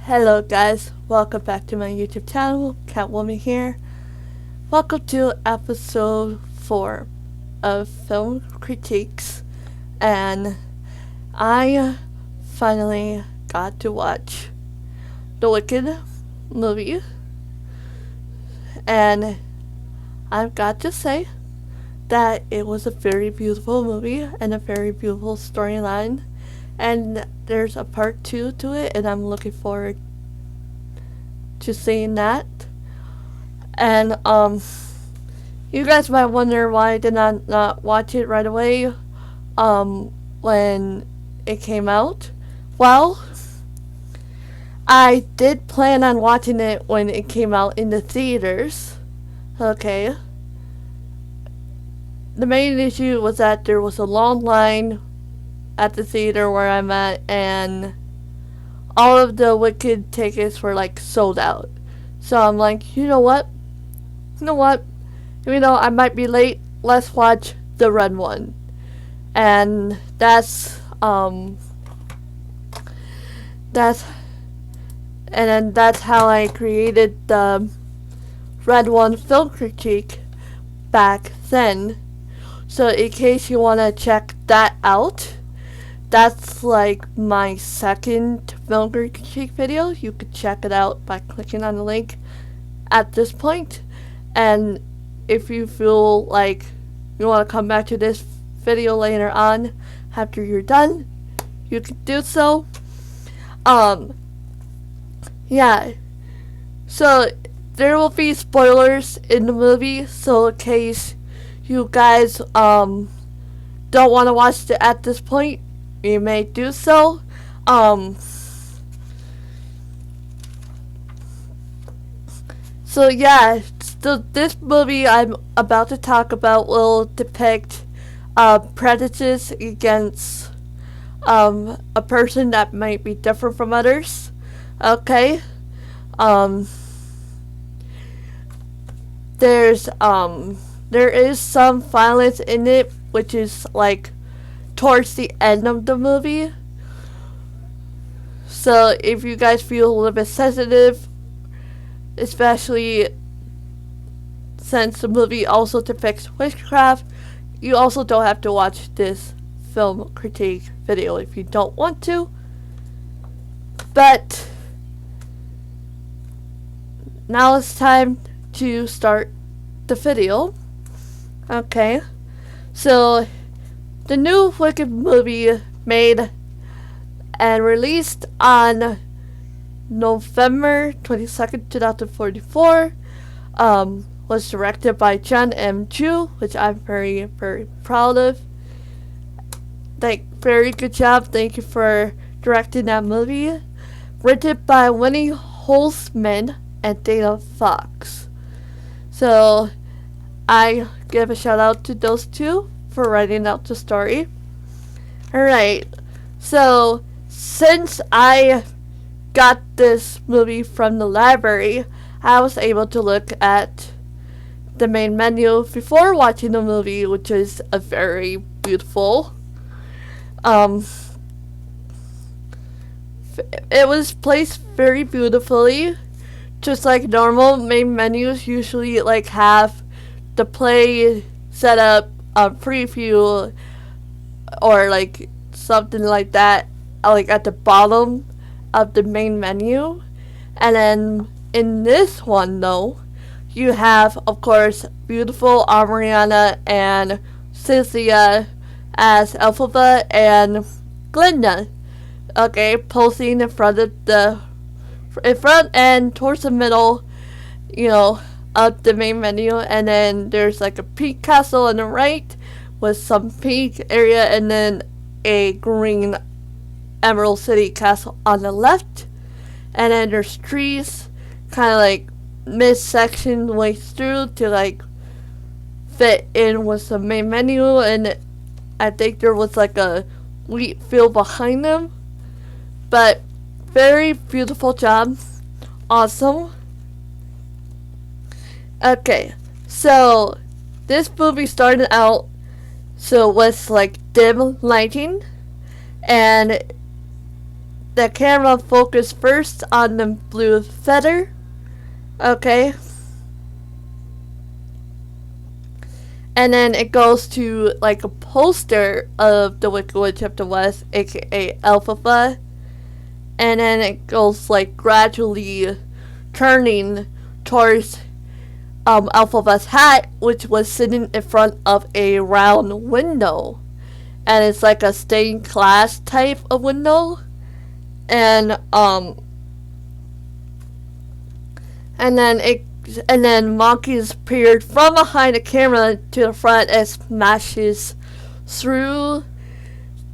Hello guys, welcome back to my YouTube channel, Catwoman here. Welcome to episode 4 of Film Critiques, and I finally got to watch the Wicked movie, and I've got to say that it was a very beautiful movie and a very beautiful storyline. And there's a part 2 to it, and I'm looking forward to seeing that. And you guys might wonder why I did not watch it right away when it came out. Well, I did plan on watching it when it came out in the theaters. Okay. The main issue was that there was a long line at the theater where I'm at, and all of the Wicked tickets were like sold out. So I'm like, you know what? I might be late. Let's watch the red one. And that's how I created the red one film critique back then. So in case you want to check that out, that's like my second film critique video. You could check it out by clicking on the link at this point. And if you feel like you want to come back to this video later on after you're done, you can do so. Yeah. So there will be spoilers in the movie, so in case you guys don't want to watch it at this point, you may do so. So yeah, this movie I'm about to talk about will depict prejudice against a person that might be different from others. Okay. There is some violence in it, which is like towards the end of the movie. So if you guys feel a little bit sensitive, especially since the movie also depicts witchcraft, you also don't have to watch this film critique video if you don't want to. But now it's time to start the video. Okay, so the new Wicked movie, made and released on November 22nd, 2044, was directed by John M. Chu, which I'm very, very proud of. Very good job. Thank you for directing that movie. Written by Winnie Holzman and Dana Fox. So I give a shout out to those two for writing out the story. Alright, so since I got this movie from the library, I was able to look at the main menu before watching the movie, which is a very beautiful. It was placed very beautifully, just like normal main menus usually like have the play set up, a preview, or like something like that, like at the bottom of the main menu. And then in this one though, you have of course beautiful Ariana and Cynthia as Elphaba and Glinda, okay, posing in front and towards the middle, of the main menu. And then there's like a pink castle on the right with some pink area, and then a green Emerald City castle on the left. And then there's trees kind of like mid-section way through to like fit in with the main menu. And I think there was like a wheat field behind them. But very beautiful job. Awesome. Okay, so this movie started out with like dim lighting, and the camera focused first on the blue feather. Okay. And then it goes to like a poster of the Wicked Witch of the West, aka Elphaba. And then it goes like gradually turning towards Elphaba's hat, which was sitting in front of a round window. And it's like a stained glass type of window. And then monkeys appeared from behind the camera to the front and smashes through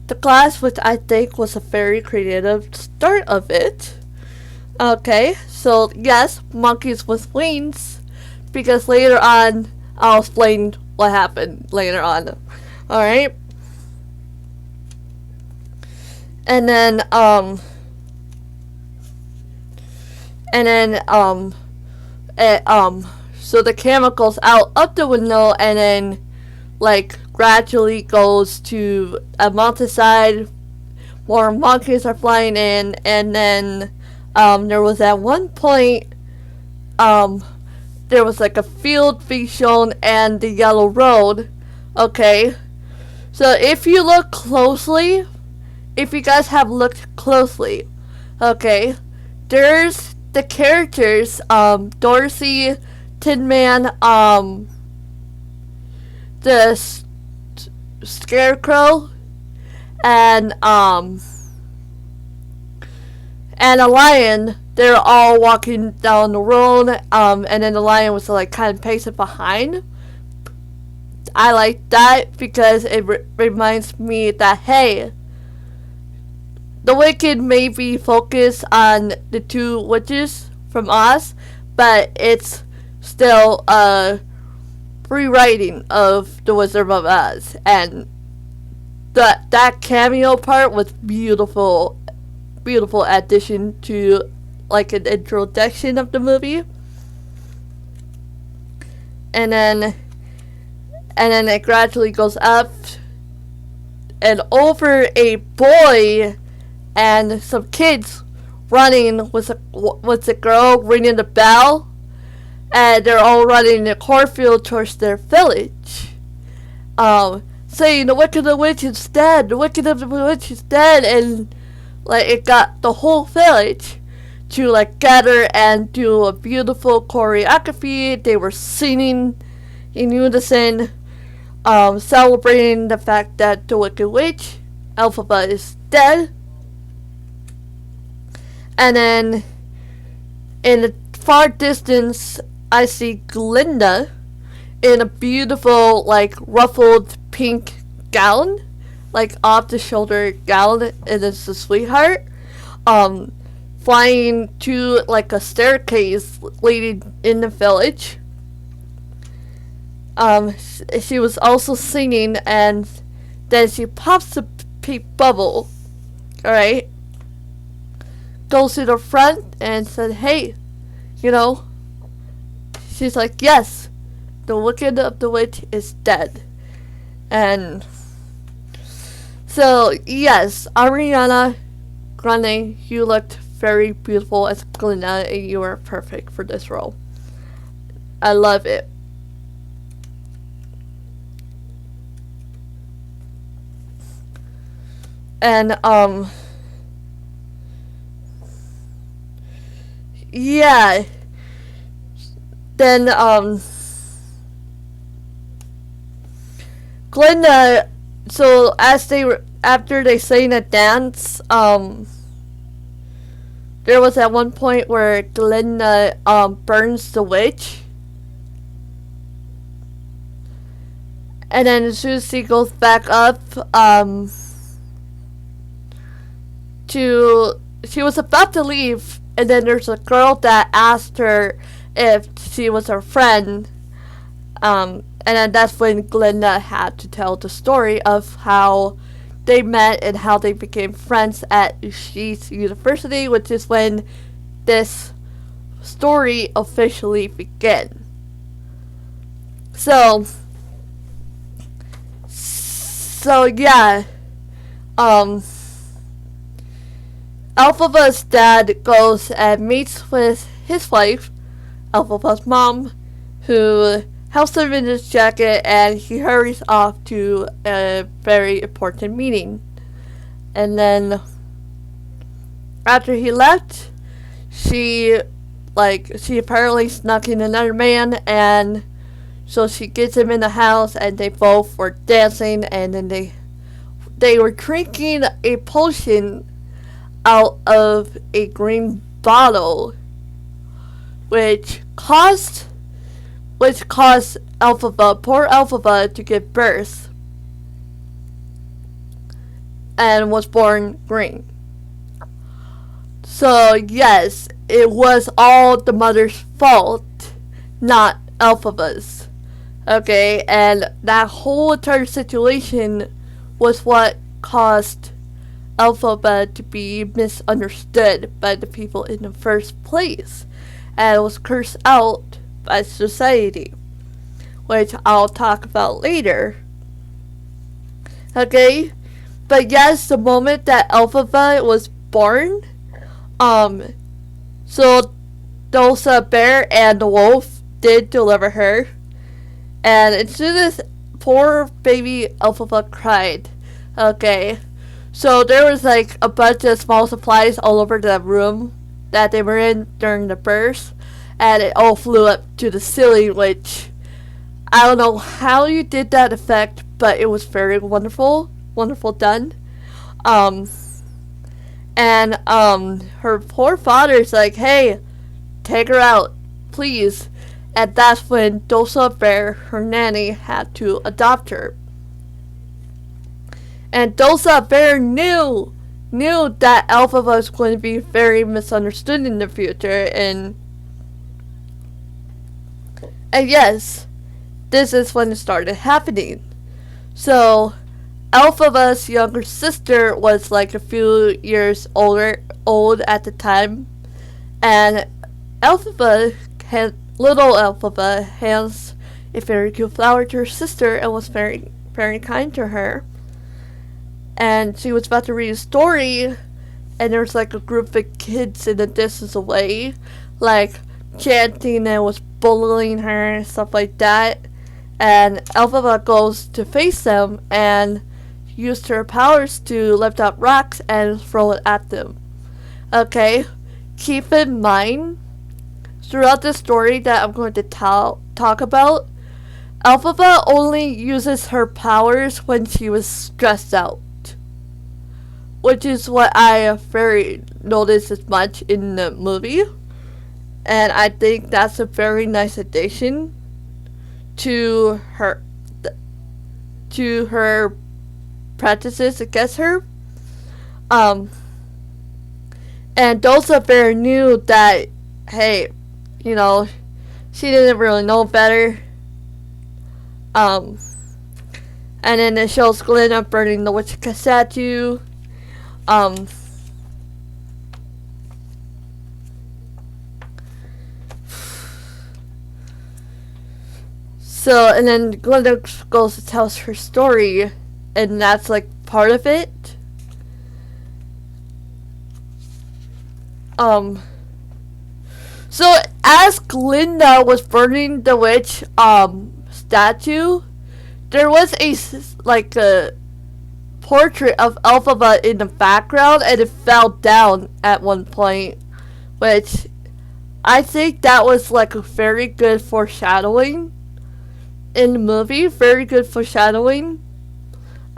the glass, which I think was a very creative start of it. Okay, so yes, monkeys with wings, because later on I'll explain what happened later on. Alright. And then so the camera goes out up the window and then like gradually goes to a mountainside. More monkeys are flying in, and then there was at one point there was like a field being shown and the yellow road. Okay, so if you look closely, if you guys have looked closely, okay, there's the characters, Dorothy, Tin Man, the Scarecrow, and a lion. They're all walking down the road, and then the lion was like kind of pacing behind. I like that because it reminds me that, hey, the Wicked may be focused on the two witches from Oz, but it's still a rewriting of the Wizard of Oz, and that cameo part was beautiful addition to like an introduction of the movie. And then it gradually goes up and over a boy and some kids running with a girl ringing the bell, and they're all running in the cornfield towards their village, saying the Wicked Witch is dead, the Wicked Witch is dead, and like it got the whole village to like gather and do a beautiful choreography. They were singing in unison, celebrating the fact that the Wicked Witch, Elphaba, is dead. And then in the far distance, I see Glinda in a beautiful, like, ruffled pink gown, like off the shoulder gown, and it's a sweetheart, flying to like a staircase leading in the village. She was also singing, and then she pops a pink bubble. Alright. Goes to the front and said, hey, you know, she's like, yes, the Wicked of the Witch is dead. And so, yes, Ariana Grande, you looked very beautiful as Glinda, and you were perfect for this role. I love it. And, yeah. Then, Glinda, so after they sang a dance, there was at one point where Glinda, burns the witch. And then as soon as she goes back up, she was about to leave, and then there's a girl that asked her if she was her friend, and then that's when Glinda had to tell the story of how they met and how they became friends at Ushi's University, which is when this story officially began. So yeah, Elphaba's dad goes and meets with his wife, Elphaba's mom, who helps him in his jacket, and he hurries off to a very important meeting. And then after he left, she apparently snuck in another man, and so she gets him in the house, and they both were dancing, and then they were drinking a potion out of a green bottle, which caused poor Elphaba, to give birth and was born green. So yes, it was all the mother's fault, not Elphaba's. Okay, and that whole entire situation was what caused Elphaba to be misunderstood by the people in the first place, and was cursed out by society, which I'll talk about later. Okay, but yes, the moment that Elphaba was born, so Dosa Bear and the wolf did deliver her, and as soon as poor baby Elphaba cried, okay, so there was like a bunch of small supplies all over the room that they were in during the birth, and it all flew up to the ceiling, which I don't know how you did that effect, but it was very wonderful done. Her poor father's like, hey, take her out, please. And that's when Dosa Bear, her nanny, had to adopt her. And Dosa Bear knew that Elphaba was going to be very misunderstood in the future, and yes, this is when it started happening. So Elphaba's younger sister was like a few years old at the time, and little Elphaba hands a very cute flower to her sister and was very, very kind to her. And she was about to read a story, and there was like a group of kids in the distance away, like chanting and was bullying her and stuff like that. And Elphaba goes to face them and used her powers to lift up rocks and throw it at them. Okay, keep in mind, throughout the story that I'm going to talk about, Elphaba only uses her powers when she was stressed out, which is what I very noticed as much in the movie, and I think that's a very nice addition to her practices against her. And Dosa Bear knew that, hey, you know, she didn't really know better. And then it shows Glinda burning the witch statue. So, and then Glinda goes to tell her story, and that's like part of it. So as Glinda was burning the witch statue, there was a portrait of Elphaba in the background, and it fell down at one point, which I think that was like a very good foreshadowing in the movie. Very good foreshadowing.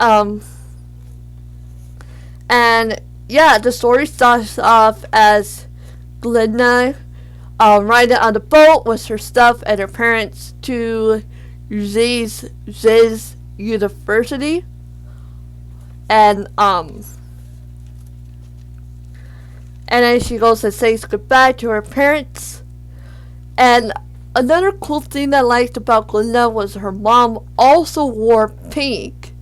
And yeah, the story starts off as Glinda riding on the boat with her stuff and her parents to Ziz University, and then she goes and says goodbye to her parents. And another cool thing I liked about Glinda was her mom also wore pink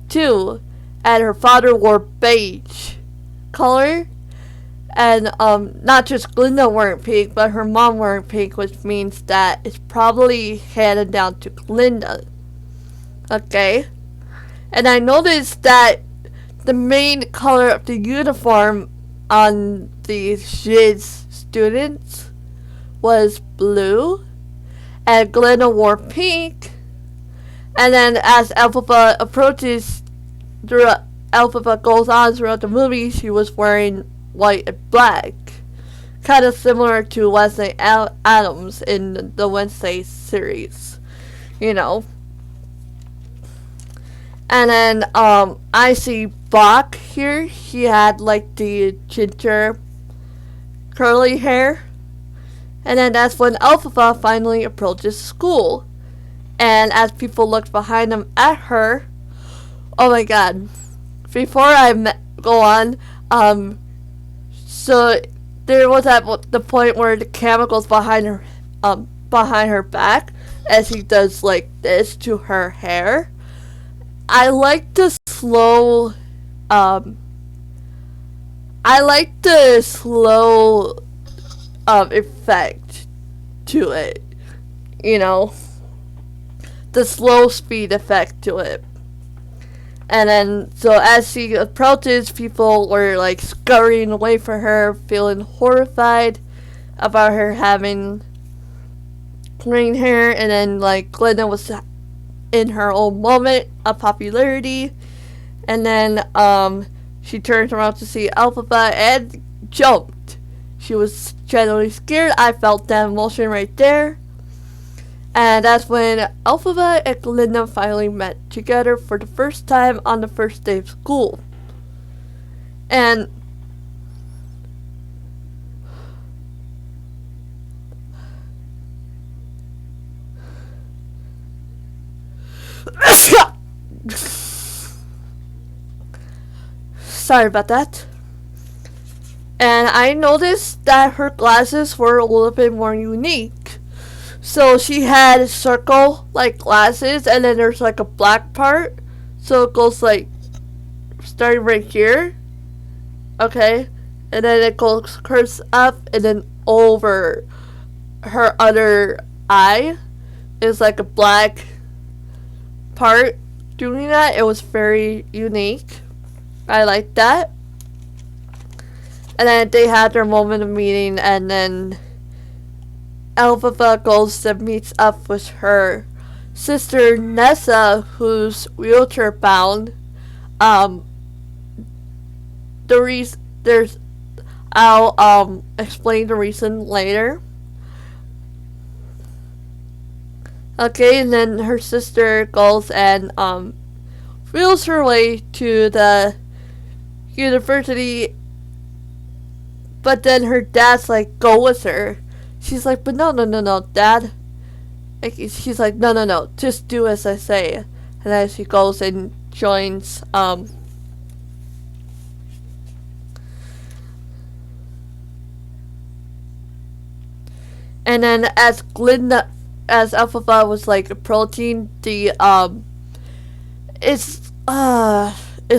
too, and her father wore beige color. And not just Glinda wearing pink, but her mom wearing pink, which means that it's probably handed down to Glinda. Okay? And I noticed that the main color of the uniform on the Shiz students was blue, and Glinda wore pink. And then as Elphaba approaches, through Elphaba goes on throughout the movie, she was wearing white and black, kind of similar to Wednesday Addams in the Wednesday series, you know. And then I see Bach here. He had like the ginger curly hair. And then that's when Elphaba finally approaches school. And as people looked behind them at her, oh my god. Before I go on, so there was at the point where the camera goes behind her back as he does like this to her hair. I like the slow, effect to it, you know, the slow speed effect to it. And then, so as she approaches, people were like scurrying away from her, feeling horrified about her having green hair. And then, like, Glinda was in her own moment of popularity. And then, she turned around to see Elphaba and jumped. She was genuinely scared. I felt that emotion right there. And that's when Elphaba and Glinda finally met together for the first time on the first day of school. And sorry about that. And I noticed that her glasses were a little bit more unique. So she had circle like glasses, and then there's like a black part. So it goes like starting right here. Okay. And then it goes curves up and then over her other eye is like a black part doing that. It was very unique. I like that. And then they had their moment of meeting, and then Elphaba goes and meets up with her sister Nessa, who's wheelchair bound. I'll explain the reason later. Okay, and then her sister goes and wheels her way to the university, but then her dad's like, go with her. She's like, but no, Dad. Like, she's like, no, just do as I say. And then she goes and joins, and then as Elphaba was like approaching the, it's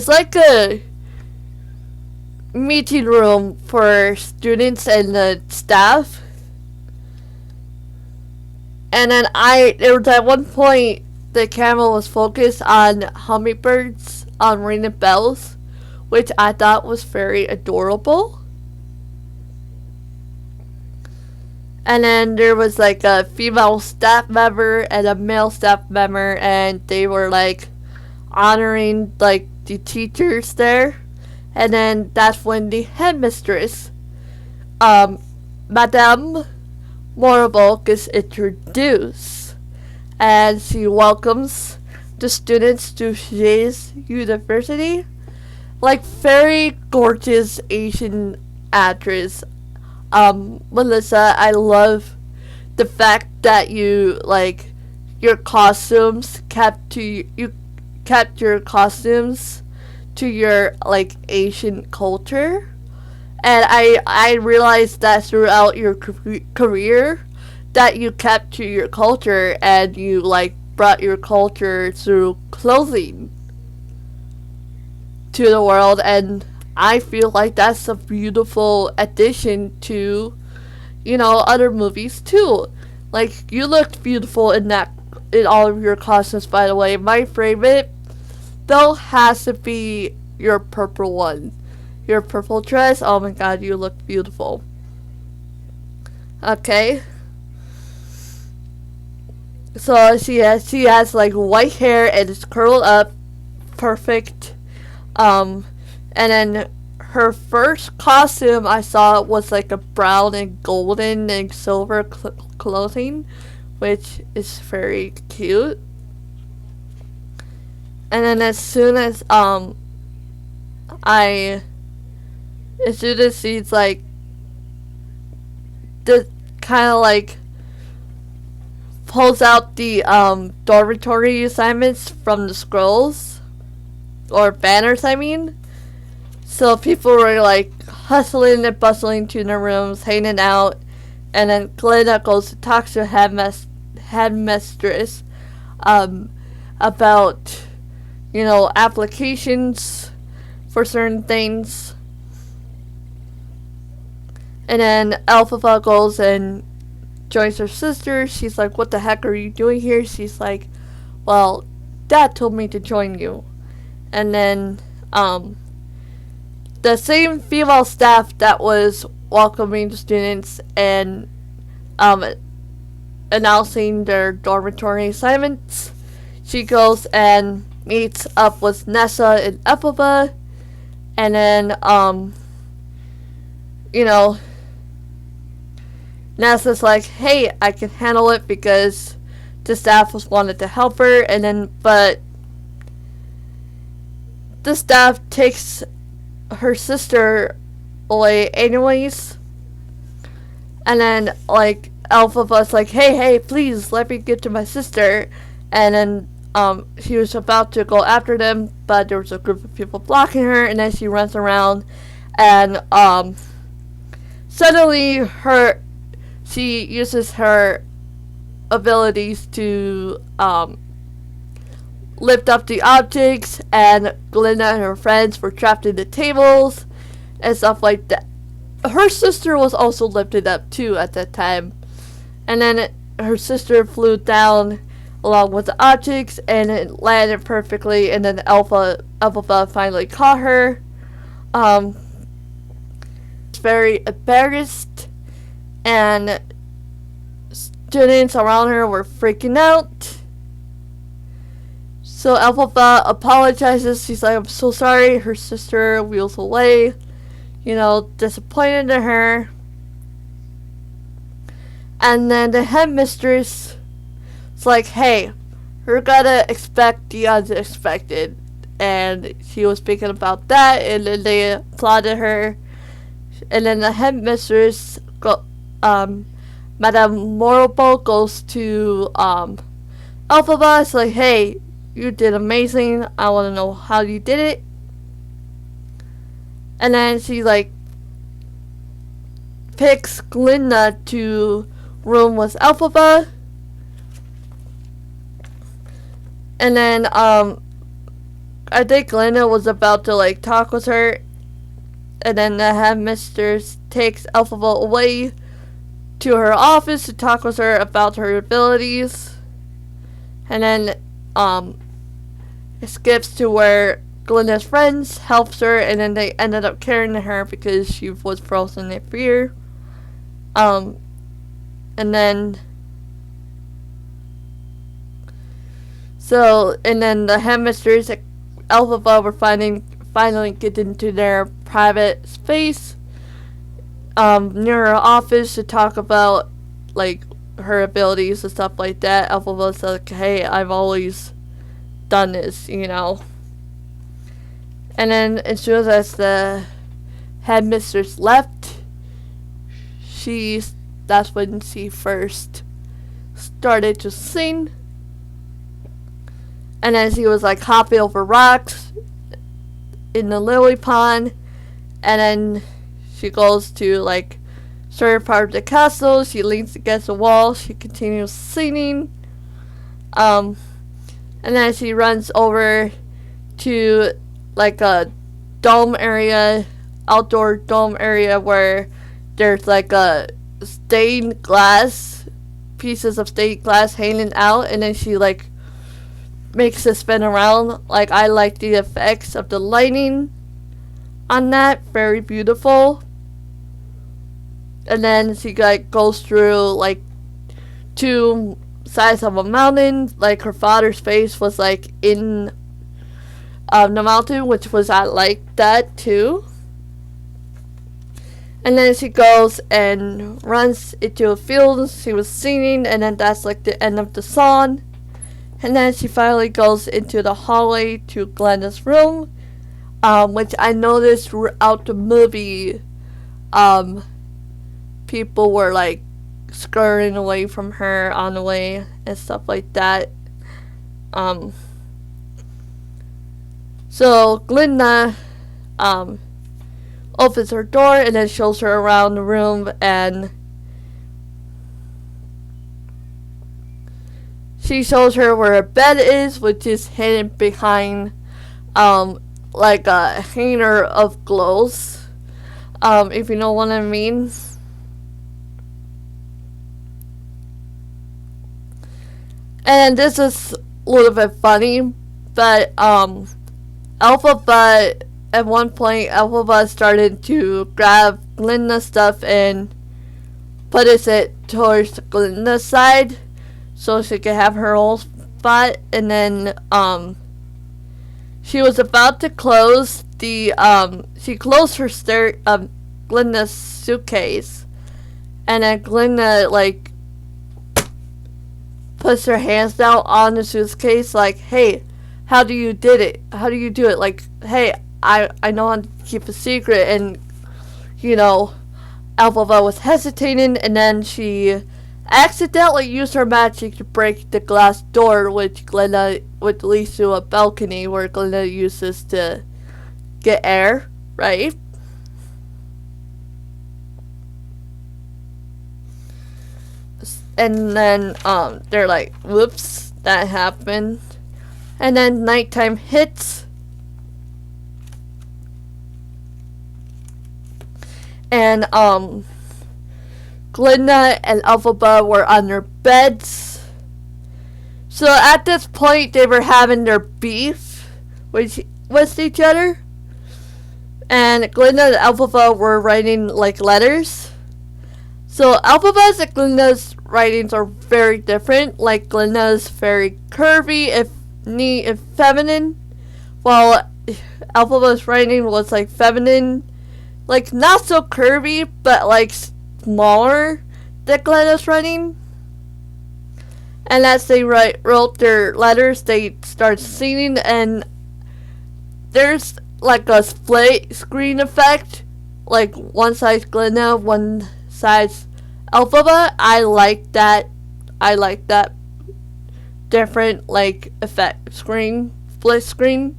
like a meeting room for students and the staff. And then there was at one point the camera was focused on hummingbirds ringing bells, which I thought was very adorable. And then there was like a female staff member and a male staff member, and they were like honoring like the teachers there. And then that's when the headmistress, Madame Morrible, gets introduced, and she welcomes the students to Shiz University. Like, very gorgeous Asian actress. Melissa, I love the fact that you like your costumes kept your costumes to your like Asian culture. And I realized that throughout your career that you kept to your culture, and you like brought your culture through clothing to the world. And I feel like that's a beautiful addition to, you know, other movies too. Like, you looked beautiful in all of your costumes, by the way. My favorite though has to be your purple one. your purple dress. Oh my god, you look beautiful. Okay. So she has like white hair and it's curled up, perfect. And then her first costume I saw was like a brown and golden and silver clothing, which is very cute. And then I as soon as she's like the kind of like pulls out the dormitory assignments from the scrolls or banners, I mean. So people were like hustling and bustling to their rooms, hanging out, and then Glinda goes to talk to headmistress about, applications for certain things. And then Elphaba goes and joins her sister. She's like, what the heck are you doing here? She's like, well, Dad told me to join you. And then the same female staff that was welcoming the students and announcing their dormitory assignments, she goes and meets up with Nessa and Elphaba. And then Nessa's like, hey, I can handle it because the staff was wanted to help her, but the staff takes her sister away anyways. And then like Elphaba's like, hey, please let me get to my sister. And then she was about to go after them, but there was a group of people blocking her, and then she runs around and suddenly she uses her abilities to lift up the objects, and Glinda and her friends were trapped in the tables and stuff like that. Her sister was also lifted up too at that time, and then her sister flew down along with the objects, and it landed perfectly, and then Elphaba finally caught her. Very embarrassed, and students around her were freaking out. So Elphaba apologizes. She's like, I'm so sorry. Her sister wheels away, disappointed in her. And then the headmistress is like, hey, we're gonna expect the unexpected. And she was speaking about that, and then they applauded her. And then the headmistress, Madame Morrible, goes to Elphaba. It's like, hey, you did amazing. I want to know how you did it. And then she like picks Glinda to room with Elphaba. And then I think Glinda was about to like talk with her. And then the headmistress takes Elphaba away to her office to talk with her about her abilities. And then it skips to where Glinda's friends helps her, and then they ended up carrying her because she was frozen in fear. And then the headmistress and Elphaba were finally get into their private space near her office to talk about like her abilities and stuff like that. Elphaba's like, hey, I've always done this, And then as soon as the headmistress left, that's when she first started to sing. And then she was like hopping over rocks in the lily pond, and then she goes to like certain part of the castle. She leans against the wall. She continues singing, and then she runs over to like a dome area, outdoor dome area, where there's like a stained glass, pieces of stained glass hanging out, and then she like makes it spin around. Like, I like the effects of the lightning on that. Very beautiful. And then she like goes through like two sides of a mountain. Like her father's face was like in the mountain, which was I like that too. And then she goes and runs into a field. She was singing, and then that's like the end of the song. And then she finally goes into the hallway to Glenda's room, which I noticed throughout the movie, people were like scurrying away from her on the way and stuff like that. So Glinda, opens her door and then shows her around the room, and she shows her where her bed is, which is hidden behind like a hanger of clothes, if you know what I mean. And this is a little bit funny, but Elphaba, at one point, Elphaba started to grab Glinda's stuff and put it towards Glinda's side so she could have her whole spot. And then she was about to close she closed her Glinda's suitcase, and then Glinda like puts her hands down on the suitcase like, hey, how do you do it? Like, hey, I know how to keep a secret. And, you know, Elphaba was hesitating, and then she accidentally used her magic to break the glass door, which leads to a balcony where Glinda uses to get air, right? And then they're like, whoops, that happened. And then nighttime hits, and Glinda and Elphaba were on their beds. So at this point, they were having their beef with each other, and Glinda and Elphaba were writing like letters. So Elphaba's and Glinda's writings are very different. Like, Glinda's very curvy and neat and feminine, while Elphaba's writing was like feminine, like not so curvy, but like smaller than Glinda's writing. And as they wrote their letters, they start singing, and there's like a split screen effect, like one side's Glinda, one side's Elphaba. I like that different like effect split screen,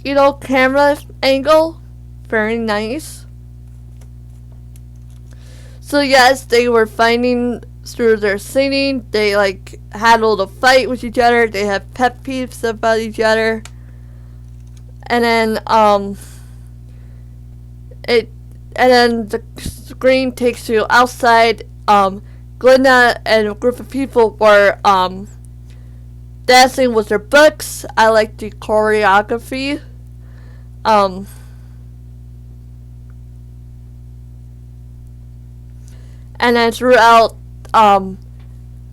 you know, camera angle. Very nice. So yes, they were fighting through their singing. They like had a little fight with each other. They had pet peeves about each other. And then the screen takes you outside. Glinda and a group of people were dancing with their books. I like the choreography. And then throughout, I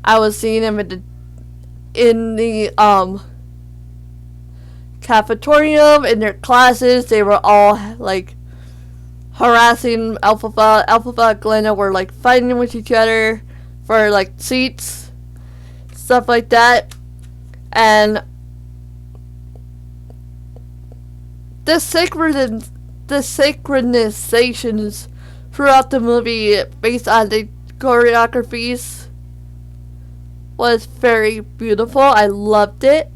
was seeing them in the cafeteria, in their classes. They were all like harassing Elphaba. Elphaba and Glinda were like fighting with each other for like seats, stuff like that. And the synchronizations throughout the movie based on the choreographies was very beautiful. I loved it.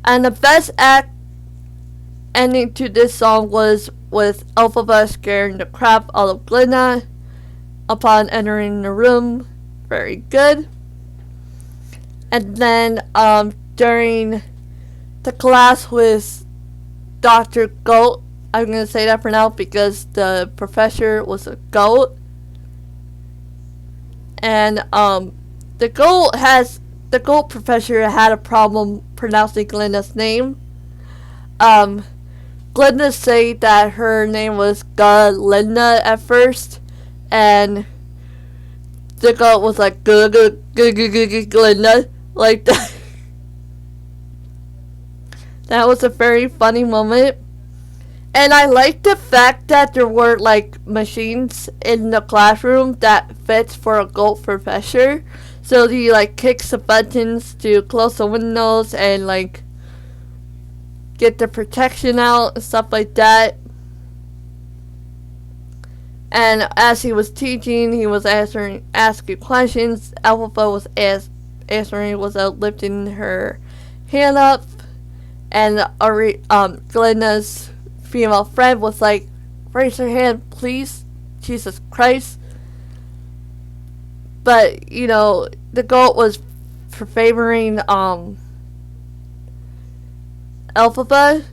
And the best act ending to this song was with Elphaba scaring the crap out of Glinda upon entering the room. Very good. And then during the class with Dr. Goat, I'm going to say that for now because the professor was a goat. And the goat professor had a problem pronouncing Glinda's name. Glinda said that her name was Glinda at first, and the goat was like Glinda, like that. That was a very funny moment. And I like the fact that there were like machines in the classroom that fits for a goat professor. So he like kicks the buttons to close the windows and like get the protection out and stuff like that. And as he was teaching, he was asking questions. Elphaba was answering without lifting her hand up, and Glenda's female friend was like, "Raise her hand, please, Jesus Christ." But you know, the goat was favoring Elphaba.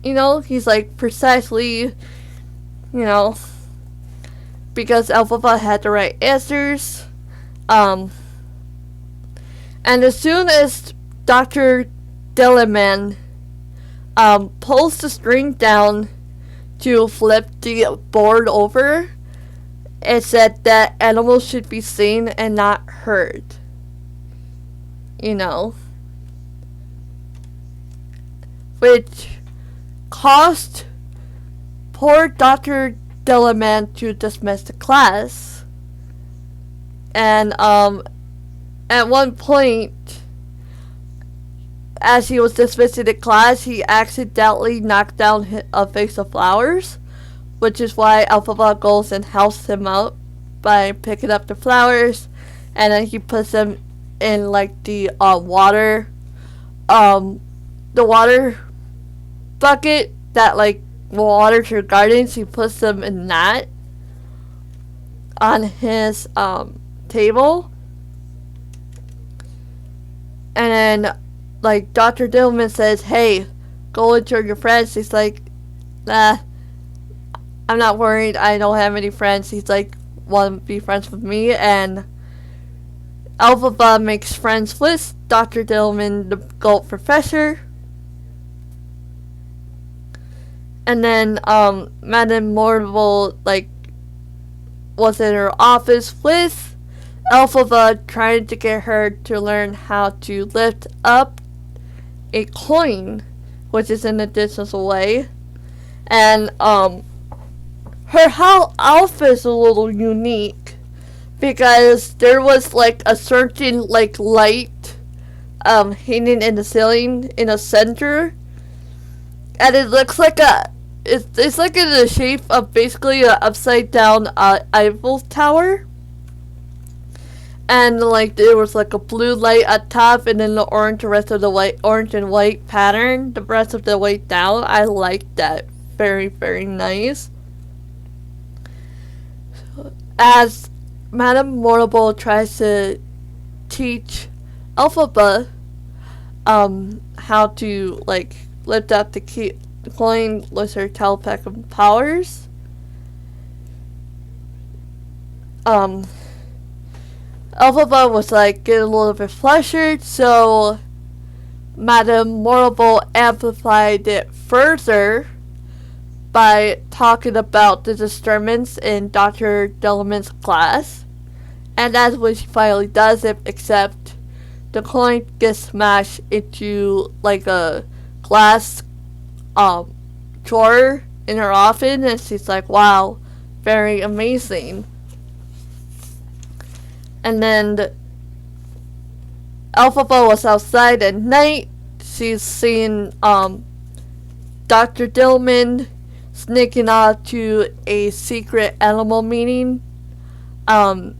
You know, he's like precisely, you know, because Elphaba had the right answers. And as soon as Dr. Dillerman pulls the string down to flip the board over, it said that animals should be seen and not heard. You know. Which caused poor Dr. Dillerman to dismiss the class. And at one point, as he was dismissing the class, he accidentally knocked down a vase of flowers, which is why Elphaba goes and helps him out by picking up the flowers, and then he puts them in like the water bucket that like waters your gardens. He puts them in that on his table, and then like Dr. Dillman says, "Hey, go enjoy your friends." He's like, "Nah, I'm not worried. I don't have any friends." He's like, "Want to be friends with me?" And Elphaba makes friends with Dr. Dillman, the goat professor. And then Madame Morval like was in her office with Elphaba, trying to get her to learn how to lift up a coin, which is in a distance away. And her whole outfit is a little unique because there was like a certain like light hanging in the ceiling in the center, and it looks like it's like in the shape of basically an upside down Eiffel Tower. And like there was like a blue light at top, and then the orange and white pattern the rest of the way down. I like that. Very, very nice. As Madame Mortal tries to teach Elphaba how to like lift up the coin with her telepathic powers, Elphaba was like getting a little bit flustered, so Madame Mortal amplified it further by talking about the disturbance in Dr. Dillman's class. And that's when she finally does it, except the coin gets smashed into like a glass drawer in her office, and she's like, "Wow, very amazing." And then Elphaba was outside at night. She's seen Dr. Dillman sneaking out to a secret animal meeting. And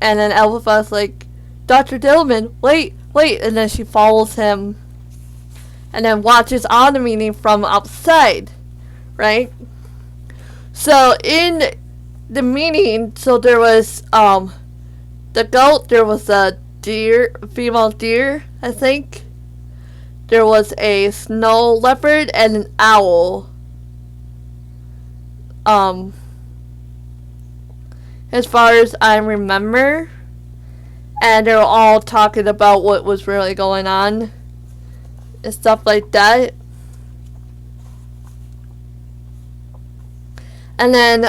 then Elphaba's like, "Dr. Dillman, wait." And then she follows him and then watches on the meeting from outside, right? So in the meeting, so there was the goat, there was a deer, female deer, I think. There was a snow leopard and an owl. As far as I remember. And they were all talking about what was really going on and stuff like that. And then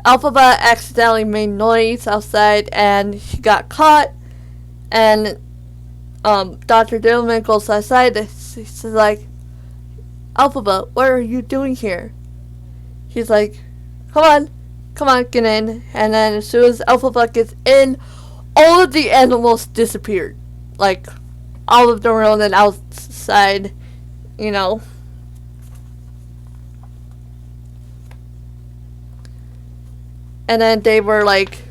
Elphaba accidentally made noise outside and she got caught. And Dr. Diddleman goes outside and she's like, Elphaba, what are you doing here? He's like, come on, get in. And then as soon as Elphaba gets in, all of the animals disappeared. Like, all of them were on the outside, you know. And then they were like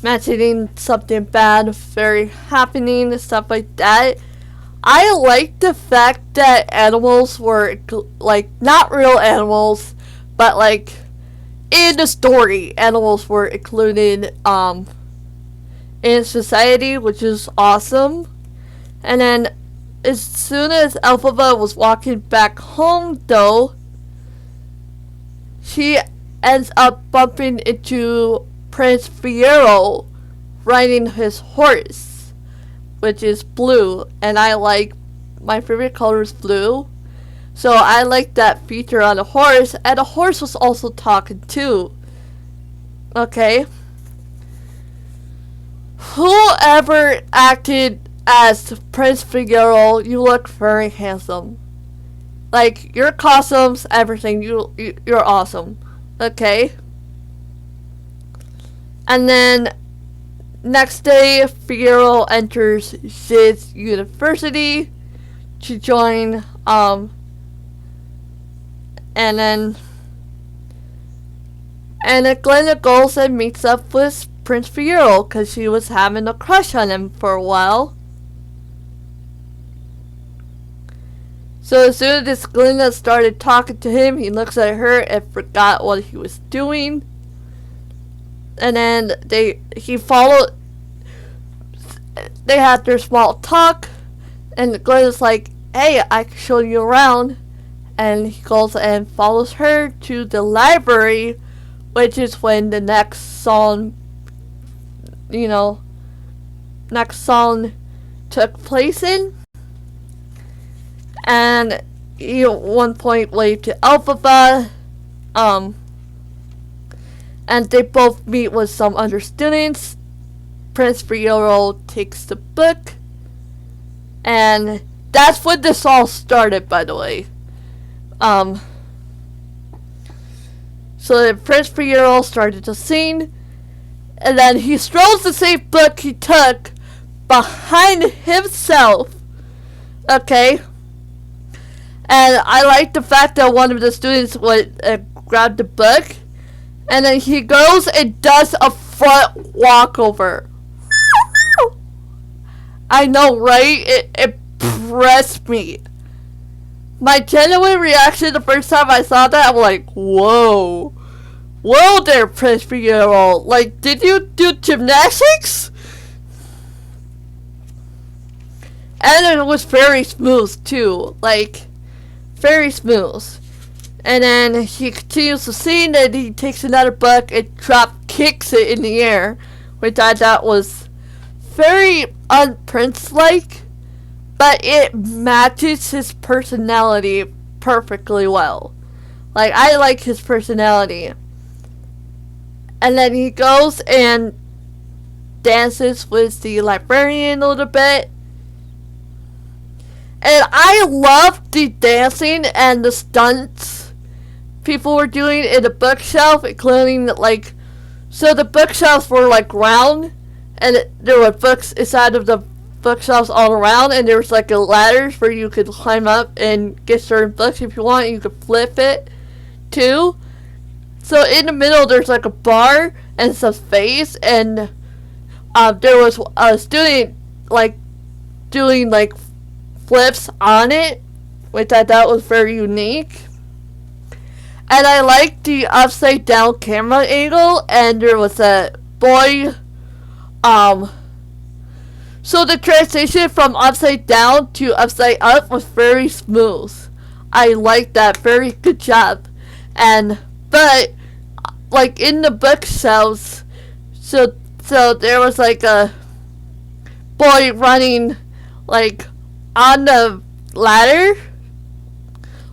mentioning something bad very happening and stuff like that. I like the fact that animals were like not real animals, but like in the story, animals were included in society, which is awesome. And then as soon as Elphaba was walking back home, though, she ends up bumping into Prince Fiero riding his horse, which is blue, and I like, my favorite color is blue, so I like that feature on the horse, and the horse was also talking too. Okay, whoever acted as Prince Fiero, you look very handsome. Like, your costumes, everything, you're awesome. Okay. And then next day, Fiero enters Zid's university to join. And then Glinda goes and meets up with Prince Fiero because she was having a crush on him for a while. So as soon as Glinda started talking to him, he looks at her and forgot what he was doing. And then they had their small talk, and Glinda's like, hey, I can show you around. And he goes and follows her to the library, which is when the next song took place in. And he at one point waved to Elphaba, and they both meet with some other students. Prince Fiero takes the book, and that's when this all started, by the way. So then Prince Fiero started to sing, and then he throws the same book he took behind himself. Okay. And I like the fact that one of the students would grab the book, and then he goes and does a front walkover. I know, right? It impressed me. My genuine reaction the first time I saw that, I'm like, whoa. Whoa there, Prince Fiero. Like, did you do gymnastics? And it was very smooth, too. Like, very smooth. And then he continues to sing, and he takes another book and kicks it in the air, which I thought was very un-Prince-like, but it matches his personality perfectly well. Like, I like his personality. And then he goes and dances with the librarian a little bit. And I loved the dancing and the stunts people were doing in the bookshelf, including, like, so the bookshelves were, like, round, and there were books inside of the bookshelves all around, and there was, like, a ladder where you could climb up and get certain books if you want. You could flip it, too. So in the middle, there's, like, a bar and some space, and there was a student, like, doing, like, flips on it, which I thought was very unique. And I liked the upside down camera angle, and there was a boy, so the transition from upside down to upside up was very smooth. I liked that, very good job. But, like, in the bookshelves, so there was, like, a boy running, like, on the ladder,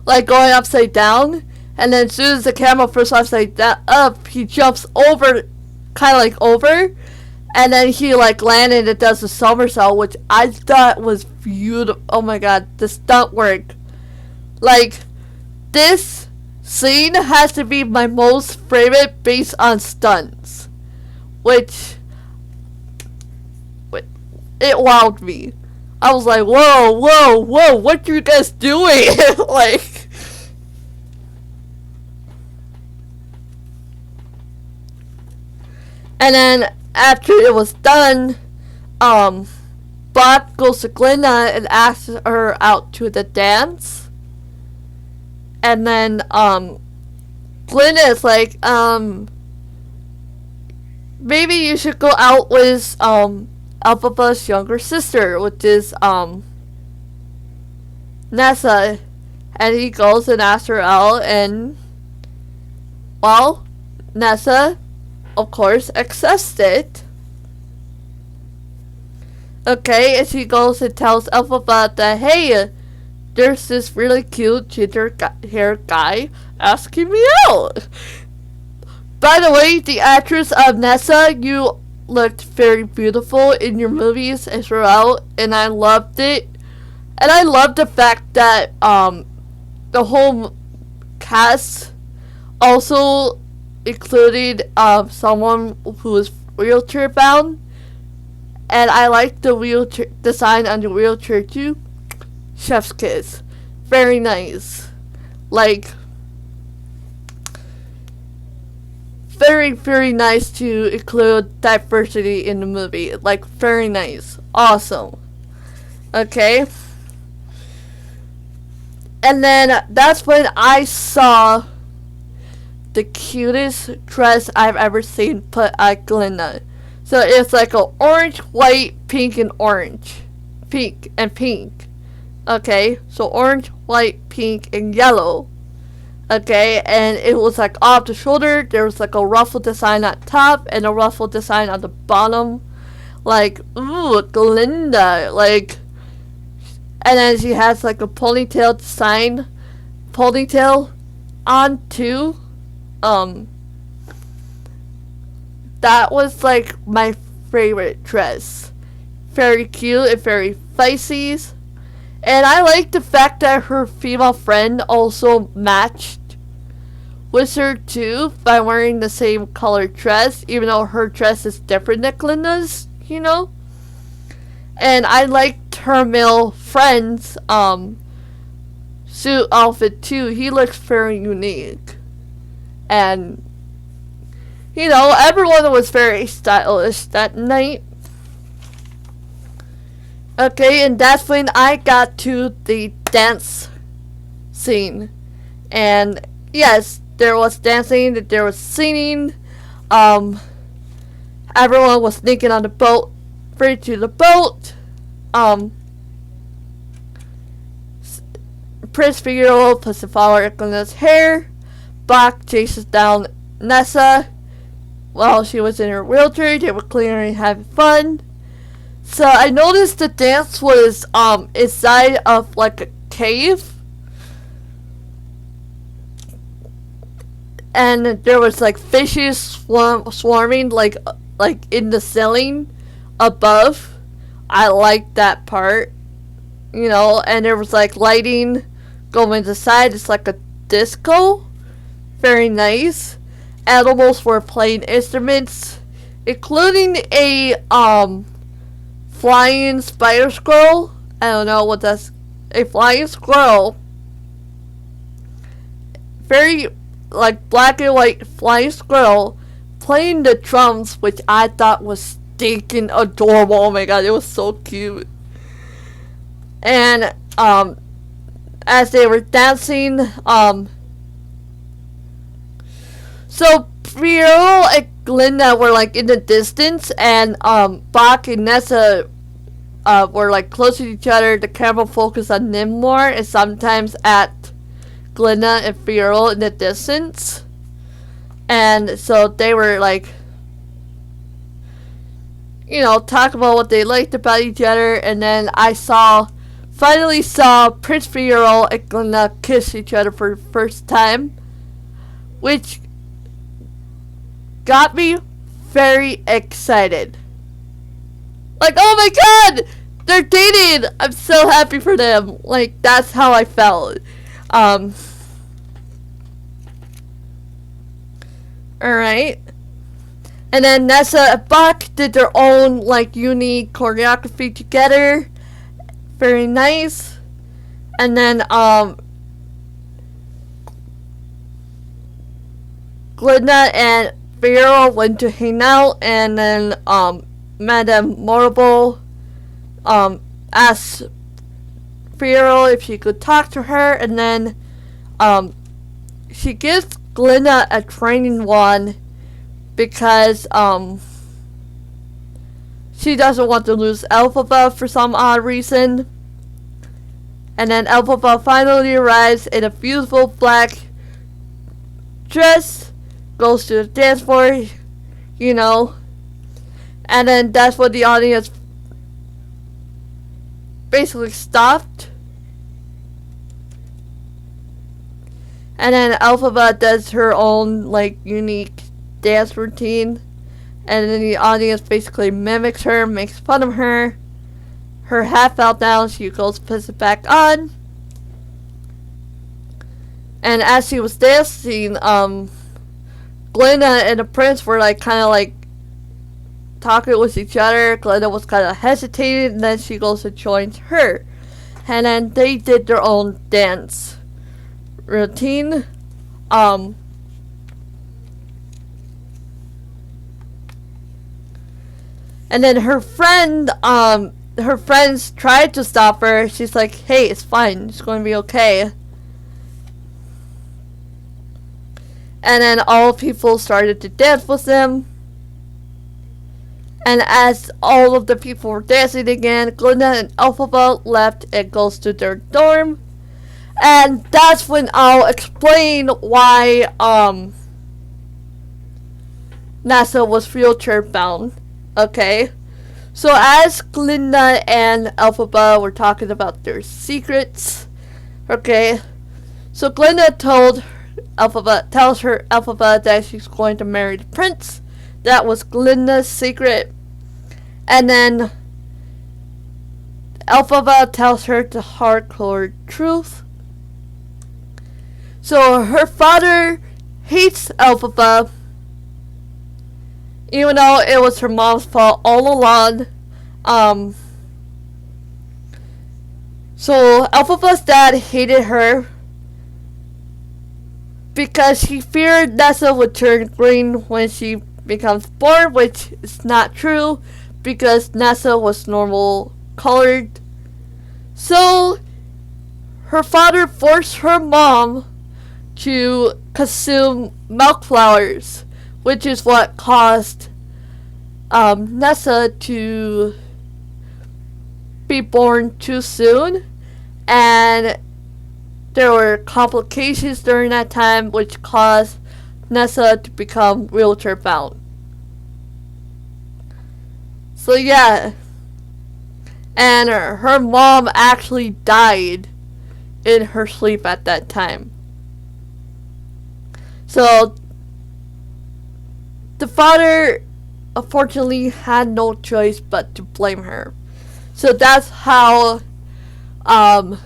like, going upside down, And then as soon as the camera first starts like that up, he jumps over, kind of like over, and then he like landed and does a somersault, which I thought was beautiful. Oh my god, the stunt work. Like, this scene has to be my most favorite based on stunts, which it wowed me. I was like, whoa, whoa, whoa, what you guys doing? Like, and then after it was done, Bob goes to Glinda and asks her out to the dance. And then, Glinda is like, maybe you should go out with, Elphaba's younger sister, which is, Nessa. And he goes and asks her out, and, well, Nessa, of course, accepts it. Okay, and she goes and tells Elphaba that, hey, there's this really cute ginger hair guy asking me out. By the way, the actress of Nessa, you looked very beautiful in your movies and throughout, and I loved it. And I loved the fact that the whole cast also included someone who was wheelchair bound, and I liked the wheelchair design on the wheelchair too. Chef's kiss, very nice. Like, very, very nice to include diversity in the movie. Like, very nice. Awesome. Okay. And then that's when I saw the cutest dress I've ever seen put at Glinda. So it's like a orange, white, pink, and orange. Pink and pink. Okay, so orange, white, pink, and yellow. Okay, and it was like off the shoulder. There was like a ruffle design at top and a ruffle design at the bottom. Like, ooh, Glinda. Like, and then she has like a ponytail design. Ponytail on too. That was like my favorite dress. Very cute and very feisty. And I like the fact that her female friend also matched with her too by wearing the same colored dress, even though her dress is different than Glinda's, you know? And I liked her male friend's suit outfit too. He looks very unique. And, you know, everyone was very stylish that night. Okay, and that's when I got to the dance scene. And yes, there was dancing, there was singing. Everyone was sneaking on the boat, free to the boat. Prince Figaro puts the flower in Glinda's hair. Bach chases down Nessa while she was in her wheelchair. They were clearly having fun. So I noticed the dance was inside of like a cave. And there was like fishes swarming like in the ceiling above. I liked that part. You know, and there was like lighting going to the side. It's like a disco. Very nice. Animals were playing instruments, including a flying spider squirrel. I don't know what that's. A flying squirrel. Very like black and white flying squirrel playing the drums, which I thought was stinking adorable. Oh my god, it was so cute. And as they were dancing, so Figaro and Glinda were like in the distance, and Bach and Nessa were like close to each other. The camera focused on them more, and sometimes at Glinda and Figaro in the distance. And so they were like, you know, talk about what they liked about each other. And then I finally saw Prince Figaro and Glinda kiss each other for the first time. which got me very excited. Like, oh my god, they're dating. I'm so happy for them. Like, that's how I felt. Alright. And then Nessa and Buck did their own, like, unique choreography together. Very nice. And then, Glinda and Fiyero went to hang out, and then, Madame Morrible, asked Fiyero if she could talk to her, and then, she gives Glinda a training wand because, she doesn't want to lose Elphaba for some odd reason. And then Elphaba finally arrives in a beautiful black dress, goes to the dance floor, you know. And then that's when the audience basically stopped. And then Elphaba does her own, like, unique dance routine. And then the audience basically mimics her, makes fun of her. Her hat fell down, she goes puts it back on. And as she was dancing, Glinda and the prince were, like, kind of, like, talking with each other. Glinda was kind of hesitating, and then she goes and joins her. And then they did their own dance routine. And then her friends tried to stop her. She's like, hey, it's fine. It's going to be okay. And then all people started to dance with them. And as all of the people were dancing again, Glinda and Elphaba left and goes to their dorm. And that's when I'll explain why Nessa was wheelchair bound. Okay? So as Glinda and Elphaba were talking about their secrets, okay? So Glinda tells Elphaba that she's going to marry the prince. That was Glinda's secret. And then Elphaba tells her the hardcore truth. So her father hates Elphaba, even though it was her mom's fault all along. So Elphaba's dad hated her because he feared Nessa would turn green when she becomes born, which is not true because Nessa was normal colored. So her father forced her mom to consume milk flowers, which is what caused Nessa to be born too soon, and there were complications during that time which caused Nessa to become wheelchair bound. So yeah, and her mom actually died in her sleep at that time. So the father unfortunately had no choice but to blame her. So that's how Elphaba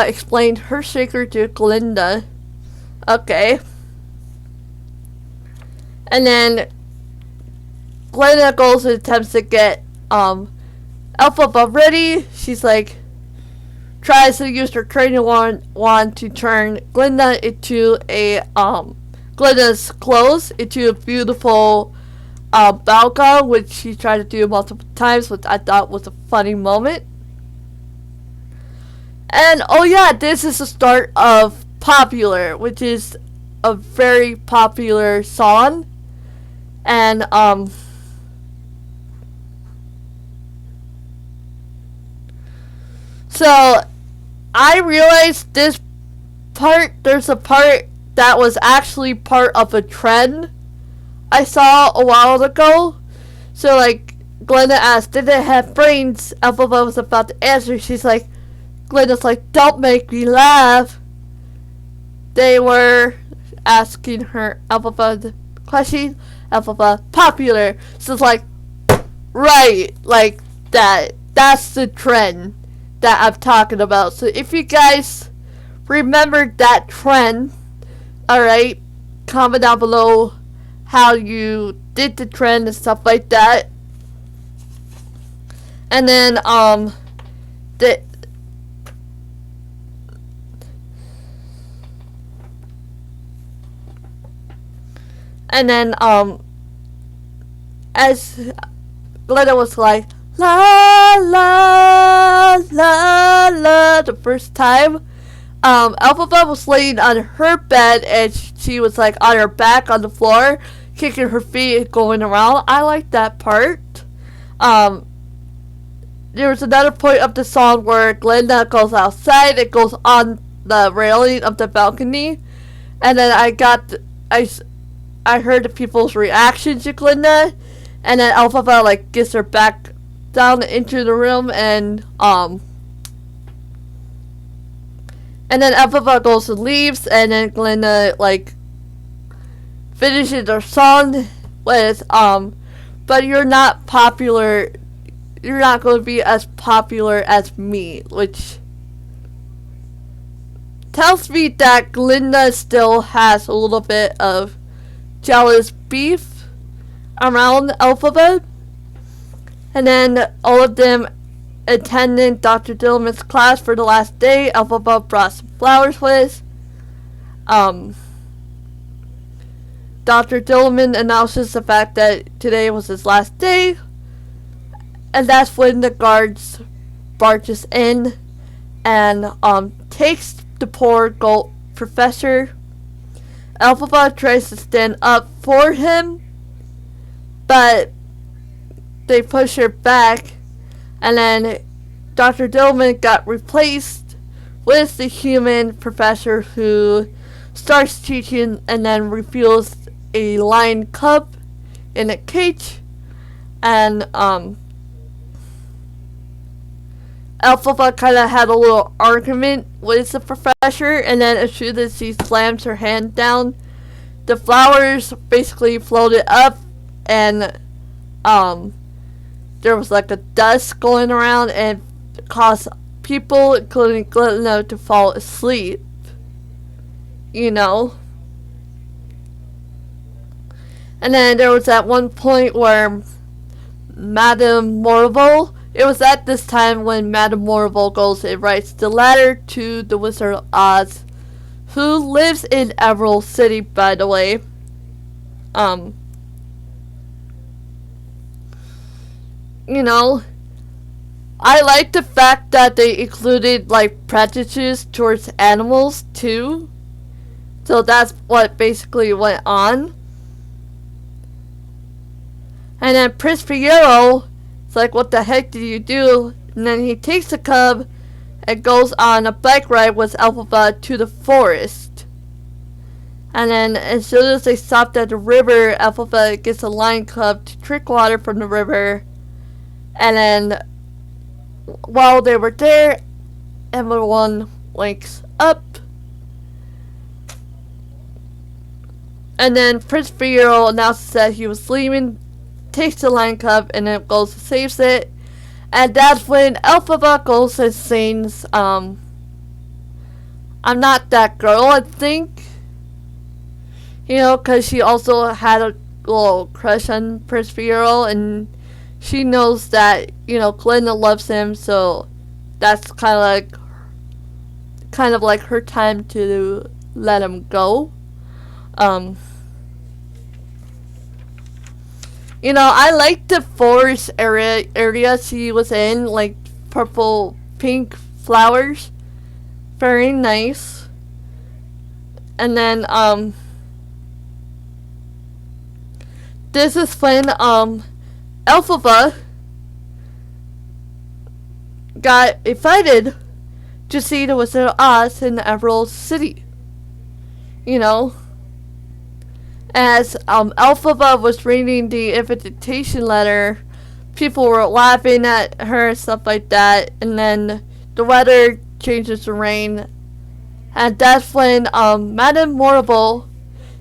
explained her secret to Glinda. Okay. And then Glinda goes and attempts to get Elphaba ready. She's like, tries to use her training wand to turn Glinda into Glinda's clothes into a beautiful ball gown, which she tried to do multiple times, which I thought was a funny moment. And oh yeah, this is the start of Popular, which is a very popular song. And so I realized there's a part that was actually part of a trend I saw a while ago. So like Glinda asked, did they have brains? Elphaba was about to answer. She's like, Glinda's like, don't make me laugh. They were asking her Elphaba the question. Elphaba, popular. So it's like, right, like that. That's the trend that I'm talking about. So if you guys remember that trend, alright, comment down below how you did the trend and stuff like that. And then, the and then, as Glinda was like, la la la la, the first time, Elphaba was laying on her bed and she was like on her back on the floor, kicking her feet and going around. I like that part. There was another point of the song where Glinda goes outside. It goes on the railing of the balcony, and then I heard the people's reaction to Glinda, and then Elphaba like gets her back down into the room, and then Elphaba goes and leaves, and then Glinda like finishes her song with but you're not popular. You're not going to be as popular as me, which tells me that Glinda still has a little bit of jealous beef around Elphaba. And then all of them attended Dr. Dillman's class for the last day. Elphaba brought some flowers with. Dr. Dillman announces the fact that today was his last day. And that's when the guards barges in and takes the poor gold professor. Elphaba tries to stand up for him, but they push her back, and then Dr. Dillman got replaced with the human professor who starts teaching and then reveals a lion cub in a cage, and Elphaba kind of had a little argument with the professor, and then as soon as she slams her hand down, the flowers basically floated up, and there was like a dust going around and caused people, including Glinda, to fall asleep. You know? And then there was at one point where Madame Morrible, it was at this time when Madame Morrible goes and writes the letter to the Wizard of Oz, who lives in Emerald City, by the way. You know, I like the fact that they included like prejudices towards animals too. So that's what basically went on. And then Prince Figaro, it's like, what the heck did you do? And then he takes the cub and goes on a bike ride with Elphaba to the forest. And then as soon as they stopped at the river, Elphaba gets a lion cub to drink water from the river. And then while they were there, everyone wakes up. And then Prince Figaro announces that he was leaving, takes the lion cub, and then goes and saves it. And that's when Elphaba goes and sings, I'm Not That Girl, I think. You know, because she also had a little crush on Prince Figaro, and she knows that, you know, Glinda loves him, so that's kind of like her time to let him go. You know, I like the forest area she was in, like purple, pink flowers. Very nice. And then, this is when, Elphaba got invited to see the Wizard of Oz in Emerald City. You know, as Elphaba was reading the invitation letter, people were laughing at her and stuff like that, and then the weather changes to rain, and that's when Madame Morrible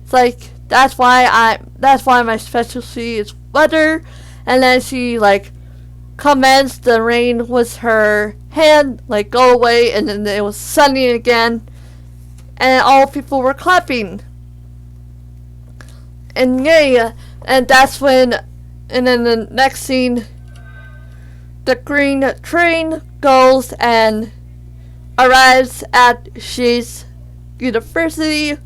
It's like that's why my specialty is weather. And then she like commands the rain with her hand, like go away, and then it was sunny again, and all people were clapping. And yay, and that's when, and then the next scene, the green train goes and arrives at She's University.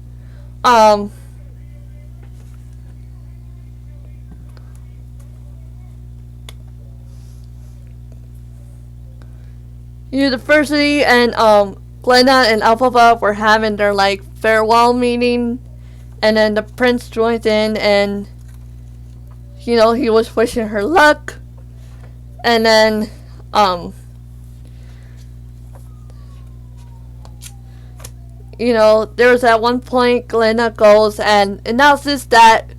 University, and Glinda and Elphaba were having their like farewell meeting, and then the prince joined in, and he was wishing her luck, and then there was at one point Glinda goes and announces that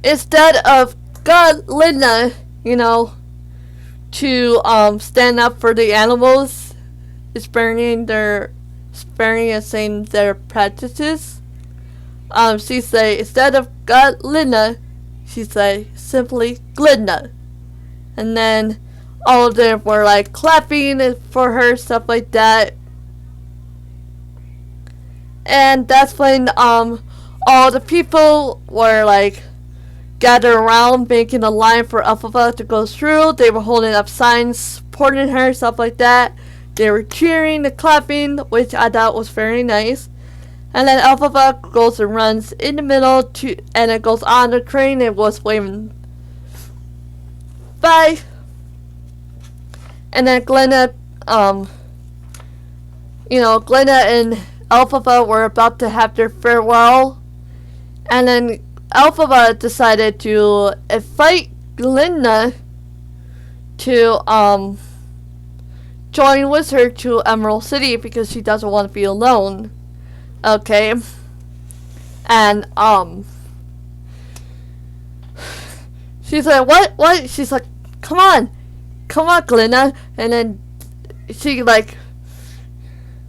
instead of Glinda, to stand up for the animals, sparing and saying their practices. She say instead of Glinda, she say simply Glinda, and then all of them were like clapping for her, stuff like that. And that's when all the people were like gathered around, making a line for Elphaba to go through. They were holding up signs supporting her, stuff like that. They were cheering and clapping, which I thought was very nice. And then Elphaba goes and runs in the middle and it goes on the train. It was waving bye. And then Glinda, Glinda and Elphaba were about to have their farewell, and then Elphaba decided to invite Glinda to join with her to Emerald City because she doesn't want to be alone. Okay. And she's like, what? She's like, come on, Glinda. And then she like,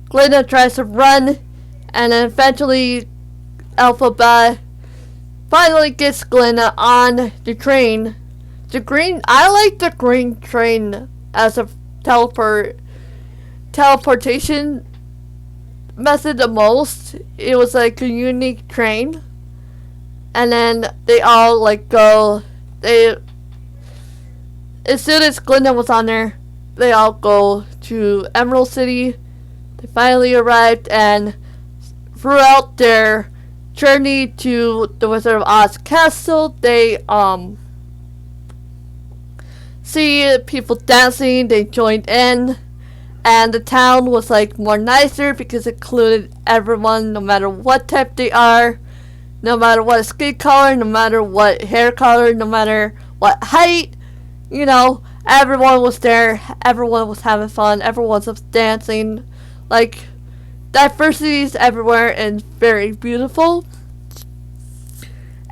Glinda tries to run, and then eventually Elphaba finally gets Glinda on the train. I like the green train as a teleportation method the most. It was like a unique train. And then they all like go, as soon as Glinda was on there, they all go to Emerald City. They finally arrived, and throughout their journey to the Wizard of Oz castle, they see people dancing. They joined in, and the town was like more nicer because it included everyone, no matter what type they are, no matter what skin color, no matter what hair color, no matter what height. Everyone was there. Everyone was having fun. Everyone was dancing. Like, diversity is everywhere and very beautiful.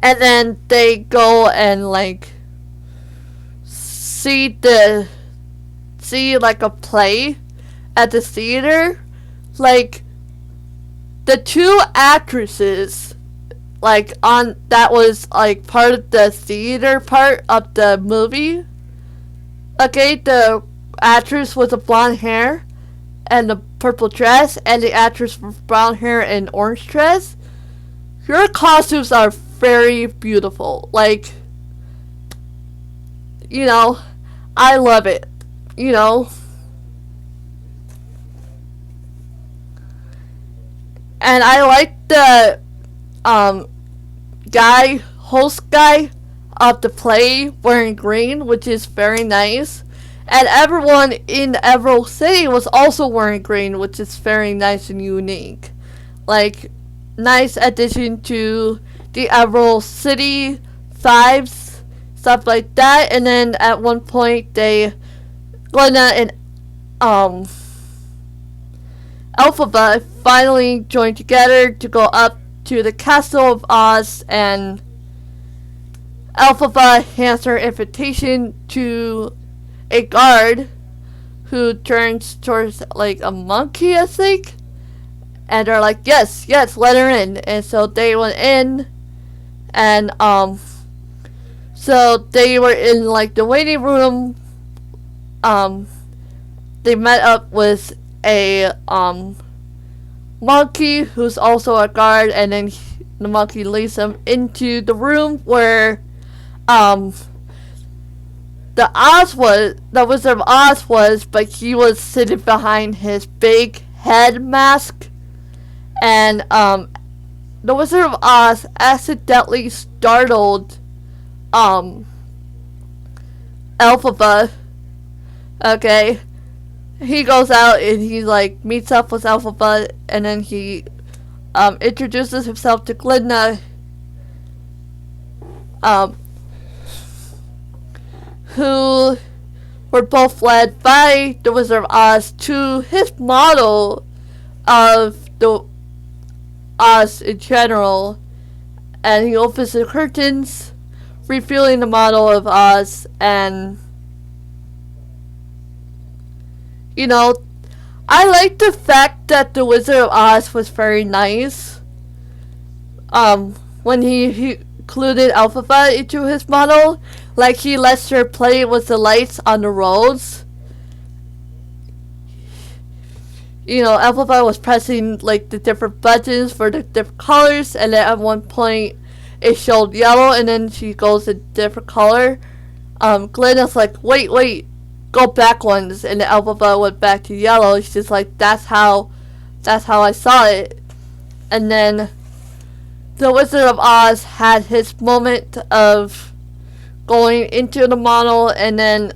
And then they go and like see like a play at the theater. Like, the two actresses like that was like part of the theater part of the movie. Okay, the actress with the blonde hair and the purple dress, and the actress with brown hair and orange dress. Your costumes are very beautiful. Like, I love it. And I like the host guy of the play wearing green, which is very nice. And everyone in Emerald City was also wearing green, which is very nice and unique. Like, nice addition to the Emerald City vibes, stuff like that. And then at one point, Glinda and Elphaba finally joined together to go up to the Castle of Oz, and Elphaba hands her invitation to a guard who turns towards like a monkey, I think, and they're like, yes, yes, let her in. And so they went in, and so they were in like the waiting room. They met up with a monkey who's also a guard, and then the monkey leads them into the room where the Wizard of Oz was, but he was sitting behind his big head mask, and the Wizard of Oz accidentally startled Elphaba. Okay, he goes out and he like meets up with Elphaba, and then he introduces himself to Glinda, who were both led by the Wizard of Oz to his model of the Oz in general, and he opens the curtains, revealing the model of Oz. And you know, I like the fact that the Wizard of Oz was very nice when he included Elphaba into his model. Like, he lets her play with the lights on the roads. You know, Elphaba was pressing like the different buttons for the different colors, and then at one point it showed yellow, and then she goes a different color. Glinda's like, wait, go back ones, and the Elphaba went back to yellow. She's like, that's how I saw it. And then the Wizard of Oz had his moment of going into the model, and then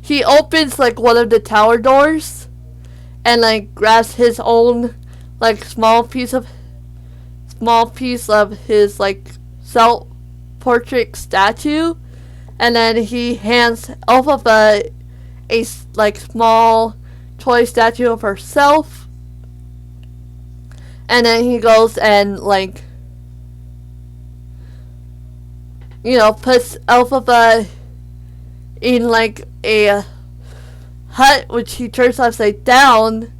he opens like one of the tower doors and like grabs his own like small piece of his like self-portrait statue, and then he hands Elphaba a like small toy statue of herself, and then he goes and like, you know, puts Elphaba in like a hut which he turns upside down,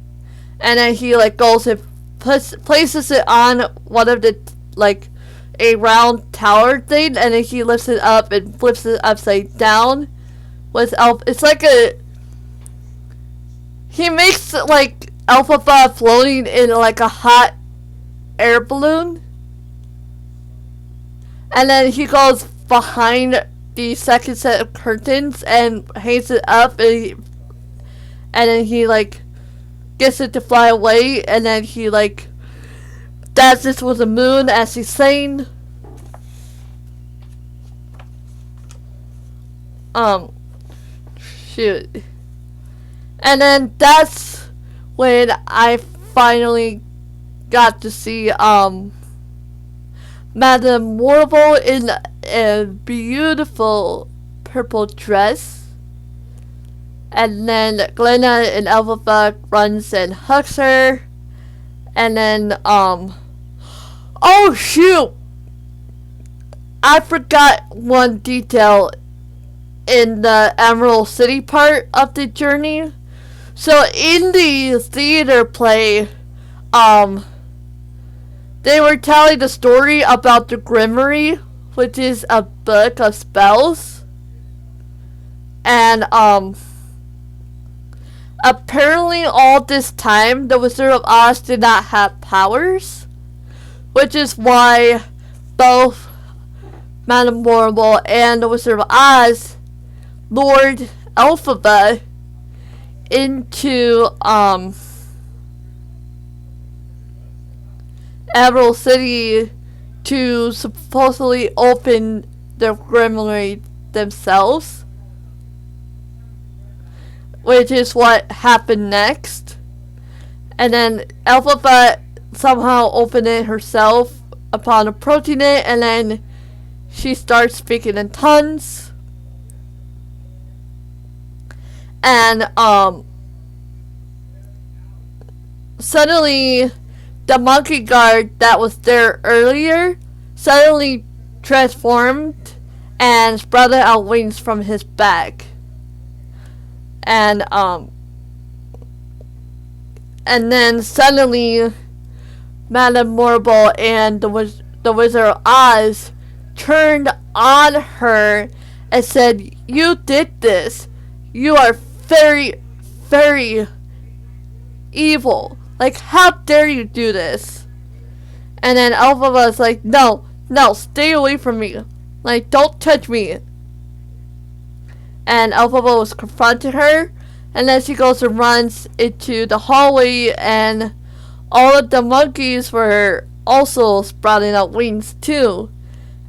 and then he like goes and places it on one of the like a round tower thing, and then he lifts it up and flips it upside down with it's like he makes like Elphaba floating in like a hot air balloon, and then he goes behind the second set of curtains and hangs it up, and then he like gets it to fly away, and then he like dances with the moon as he's saying, shoot. And then that's when I finally got to see Madame Warble in a beautiful purple dress. And then Glinda and Elphaba runs and hugs her. And then, oh shoot! I forgot one detail in the Emerald City part of the journey. So in the theater play, they were telling the story about the Grimoire, which is a book of spells. And, apparently all this time, the Wizard of Oz did not have powers, which is why both Madame Warble and the Wizard of Oz lured Elphaba into, Emerald City to supposedly open the Grimoire themselves, which is what happened next. And then Elphaba somehow opened it herself upon approaching it, and then she starts speaking in tongues. And suddenly the monkey guard that was there earlier suddenly transformed and sprouted out wings from his back. And then suddenly Madame Morrible and the Wizard of Oz turned on her and said, "You did this. You are very, very evil. Like, how dare you do this?" And then Elphaba was like, "No, no, stay away from me. Like, don't touch me." And Elphaba was confronting her, and then she goes and runs into the hallway, and all of the monkeys were also sprouting out wings too.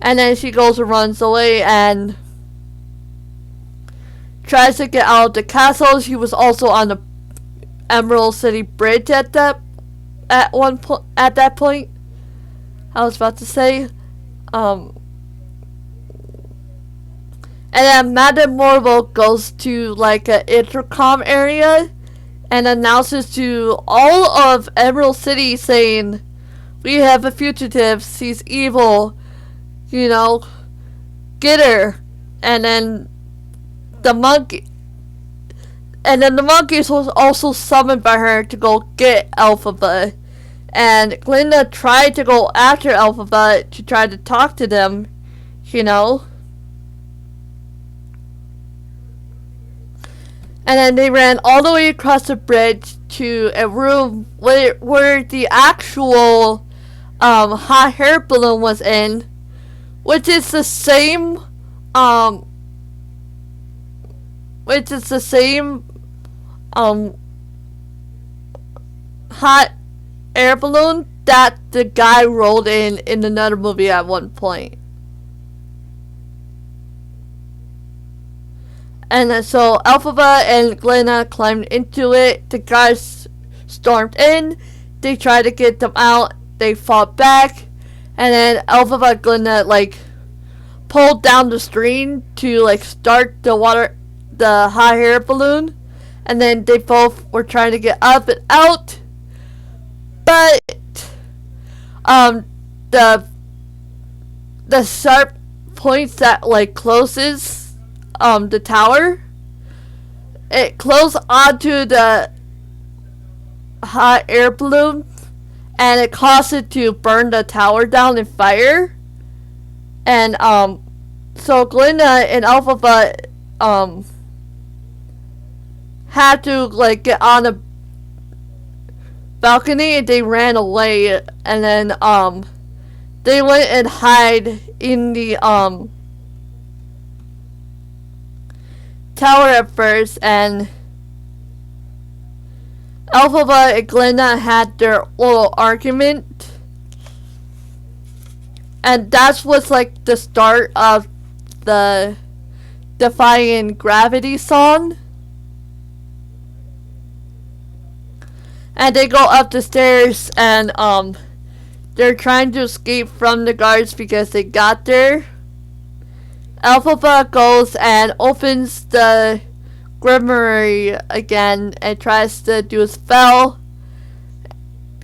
And then she goes and runs away and tries to get out of the castle. She was also on the Emerald City Bridge at that point. I was about to say. And then Madame Morrible goes to like an intercom area and announces to all of Emerald City saying, "We have a fugitive. She's evil. You know, get her." And then the monkeys was also summoned by her to go get Elphaba. And Glinda tried to go after Elphaba to try to talk to them, you know. And then they ran all the way across the bridge to a room where the actual hot air balloon was in, which is the same hot air balloon that the guy rolled in another movie at one point. And so Elphaba and Glinda climbed into it. The guys stormed in. They tried to get them out. They fought back. And then Elphaba and Glinda like pulled down the string to like start the hot air balloon. And then they both were trying to get up and out. But the sharp points that like closes the tower, it closed onto the hot air balloon, and it caused it to burn the tower down in fire. And so Glinda and Elphaba had to like get on the balcony, and they ran away. And then they went and hide in the tower at first, and Elphaba and Glinda had their little argument, and that was like the start of the Defying Gravity song. And they go up the stairs, and they're trying to escape from the guards because they got there. Elphaba goes and opens the grimoire again and tries to do a spell.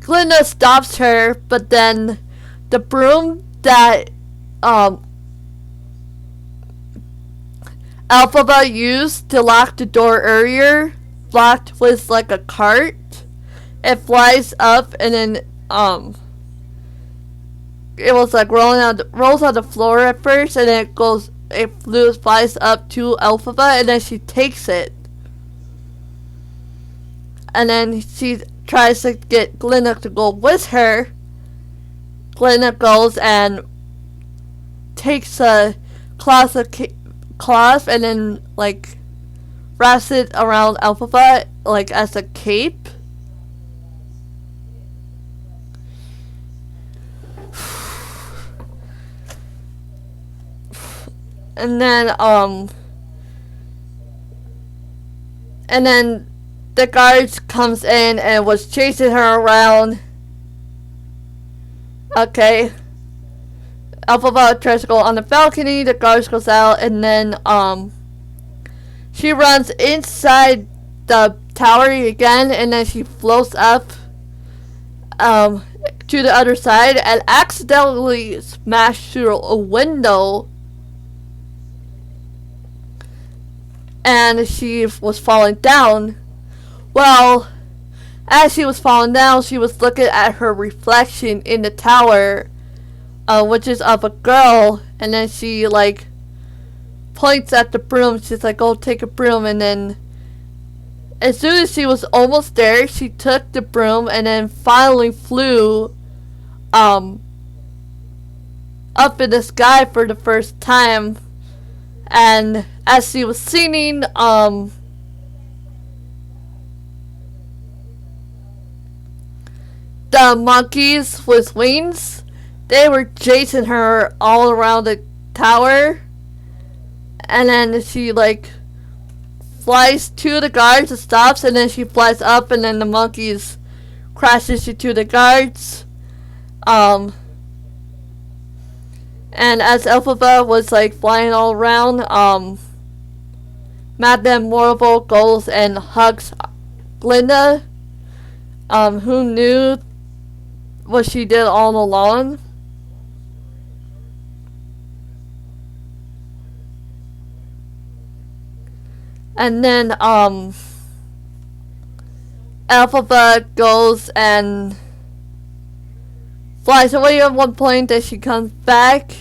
Glinda stops her, but then the broom that Elphaba used to lock the door earlier, blocked with like a cart, it flies up, and then it was like rolls on the floor at first, and then it flies up to Elphaba, and then she takes it. And then she tries to get Glinda to go with her. Glinda goes and takes a cloth and then like wraps it around Elphaba like as a cape. And then the guards comes in and was chasing her around. Okay. Elphaba tries to go on the balcony, the guards goes out, and then she runs inside the tower again, and then she floats up to the other side and accidentally smashed through a window. And she was falling down. Well, as she was falling down, she was looking at her reflection in the tower, which is of a girl, and then she like points at the broom. She's like, "Oh, take a broom," and then as soon as she was almost there, she took the broom and then finally flew up in the sky for the first time. And as she was singing, the monkeys with wings, they were chasing her all around the tower. And then she like flies to the guards and stops, and then she flies up, and then the monkeys crashes into the guards. And as Elphaba was like flying all around, Madame Morrible goes and hugs Glinda, who knew what she did all along. And then Elphaba goes and flies away at one point, then she comes back.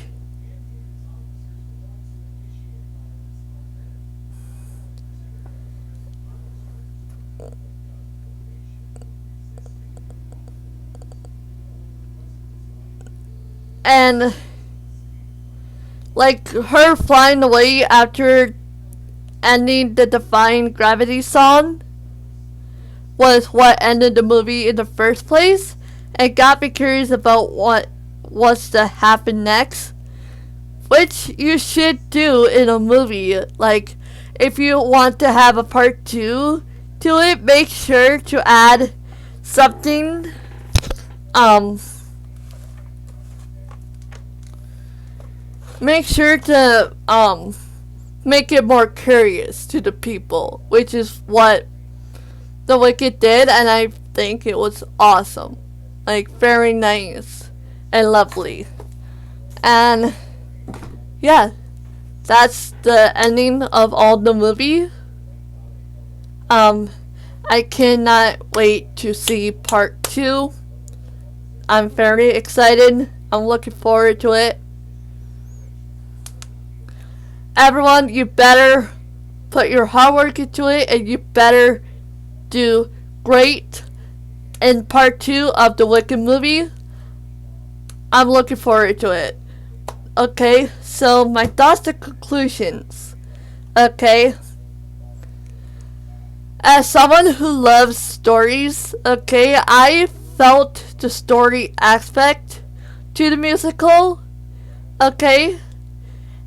And like her flying away after ending the Defying Gravity song was what ended the movie in the first place, and got me curious about what was to happen next, which you should do in a movie. Like, if you want to have a part 2 to it, make sure to add something make sure to make it more curious to the people, which is what The Wicked did, and I think it was awesome. Like, very nice and lovely. And yeah, that's the ending of all the movie. I cannot wait to see part 2. I'm very excited. I'm looking forward to it. Everyone, you better put your hard work into it, and you better do great in part 2 of the Wicked movie. I'm looking forward to it. Okay, so my thoughts and conclusions. Okay. As someone who loves stories, okay, I felt the story aspect to the musical. Okay.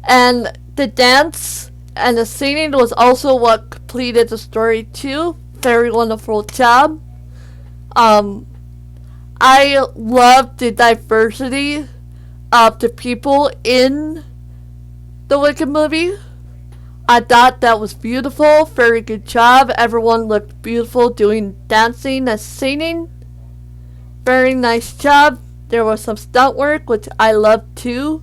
And the dance and the singing was also what completed the story too. Very wonderful job. I loved the diversity of the people in the Wicked movie. I thought that was beautiful. Very good job. Everyone looked beautiful doing dancing and singing. Very nice job. There was some stunt work, which I loved too.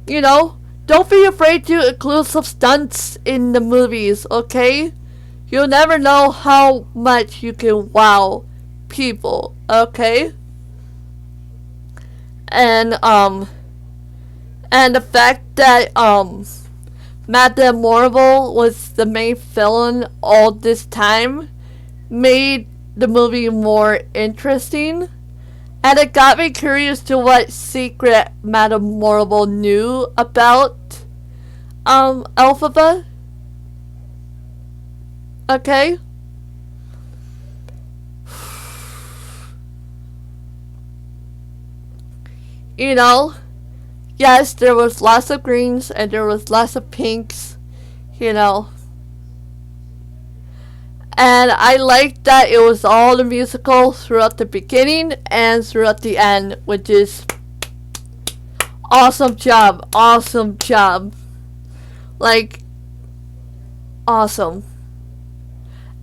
You know, don't be afraid to include some stunts in the movies, okay? You'll never know how much you can wow people, okay? And the fact that Madame Morrible was the main villain all this time made the movie more interesting. And it got me curious to what secret Madame Morrible knew about Elphaba. Okay? You know, yes, there was lots of greens and there was lots of pinks, you know. And I liked that it was all the musical throughout the beginning and throughout the end, which is awesome job. Awesome job. Like, awesome.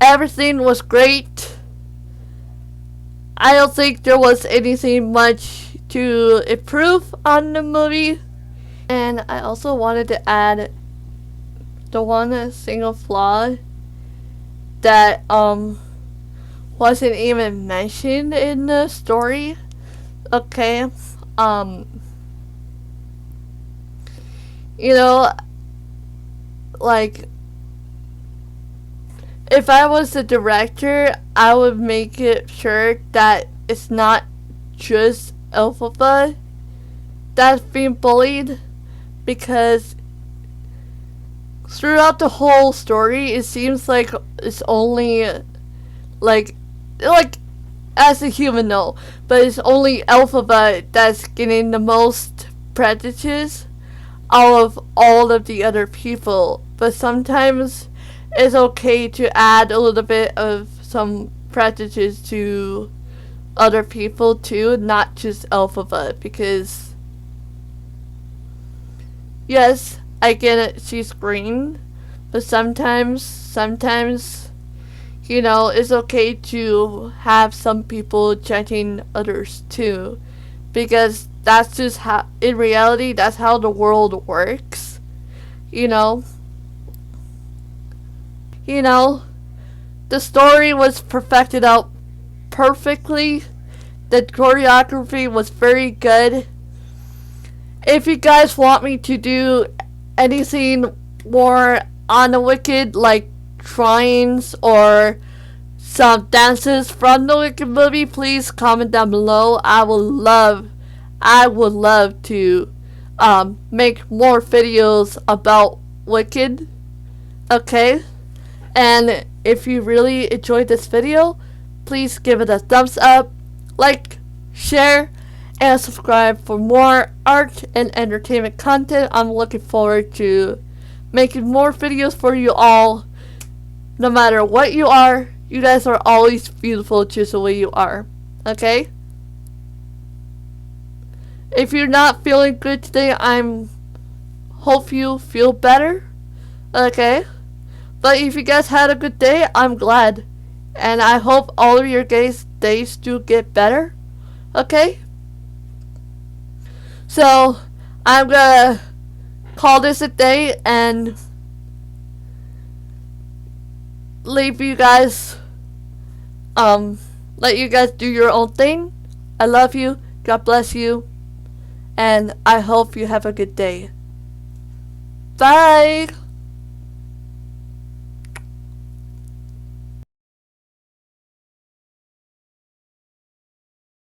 Everything was great. I don't think there was anything much to improve on the movie. And I also wanted to add the one single flaw that wasn't even mentioned in the story. Okay. Um, you know, like, if I was the director, I would make it sure that it's not just Elphaba that's being bullied, because throughout the whole story, it seems like it's only like like as a human, no, but it's only Elphaba that's getting the most prejudice out of all of the other people. But sometimes it's okay to add a little bit of some prejudice to other people too, not just Elphaba, because yes, I get it, she's green, but sometimes, it's okay to have some people judging others too, because that's just how, in reality, that's how the world works, you know. You know, the story was perfected out perfectly. The choreography was very good. If you guys want me to do anything more on the Wicked, like drawings or some dances from the Wicked movie, please comment down below. I would love to make more videos about Wicked. Okay? And if you really enjoyed this video, please give it a thumbs up, like, share, and subscribe for more art and entertainment content. I'm looking forward to making more videos for you all. No matter what you are, you guys are always beautiful just the way you are. Okay? If you're not feeling good today, hope you feel better. Okay? But if you guys had a good day, I'm glad. And I hope all of your guys' days do get better. Okay? So, I'm gonna call this a day and leave you guys, let you guys do your own thing. I love you. God bless you. And I hope you have a good day. Bye!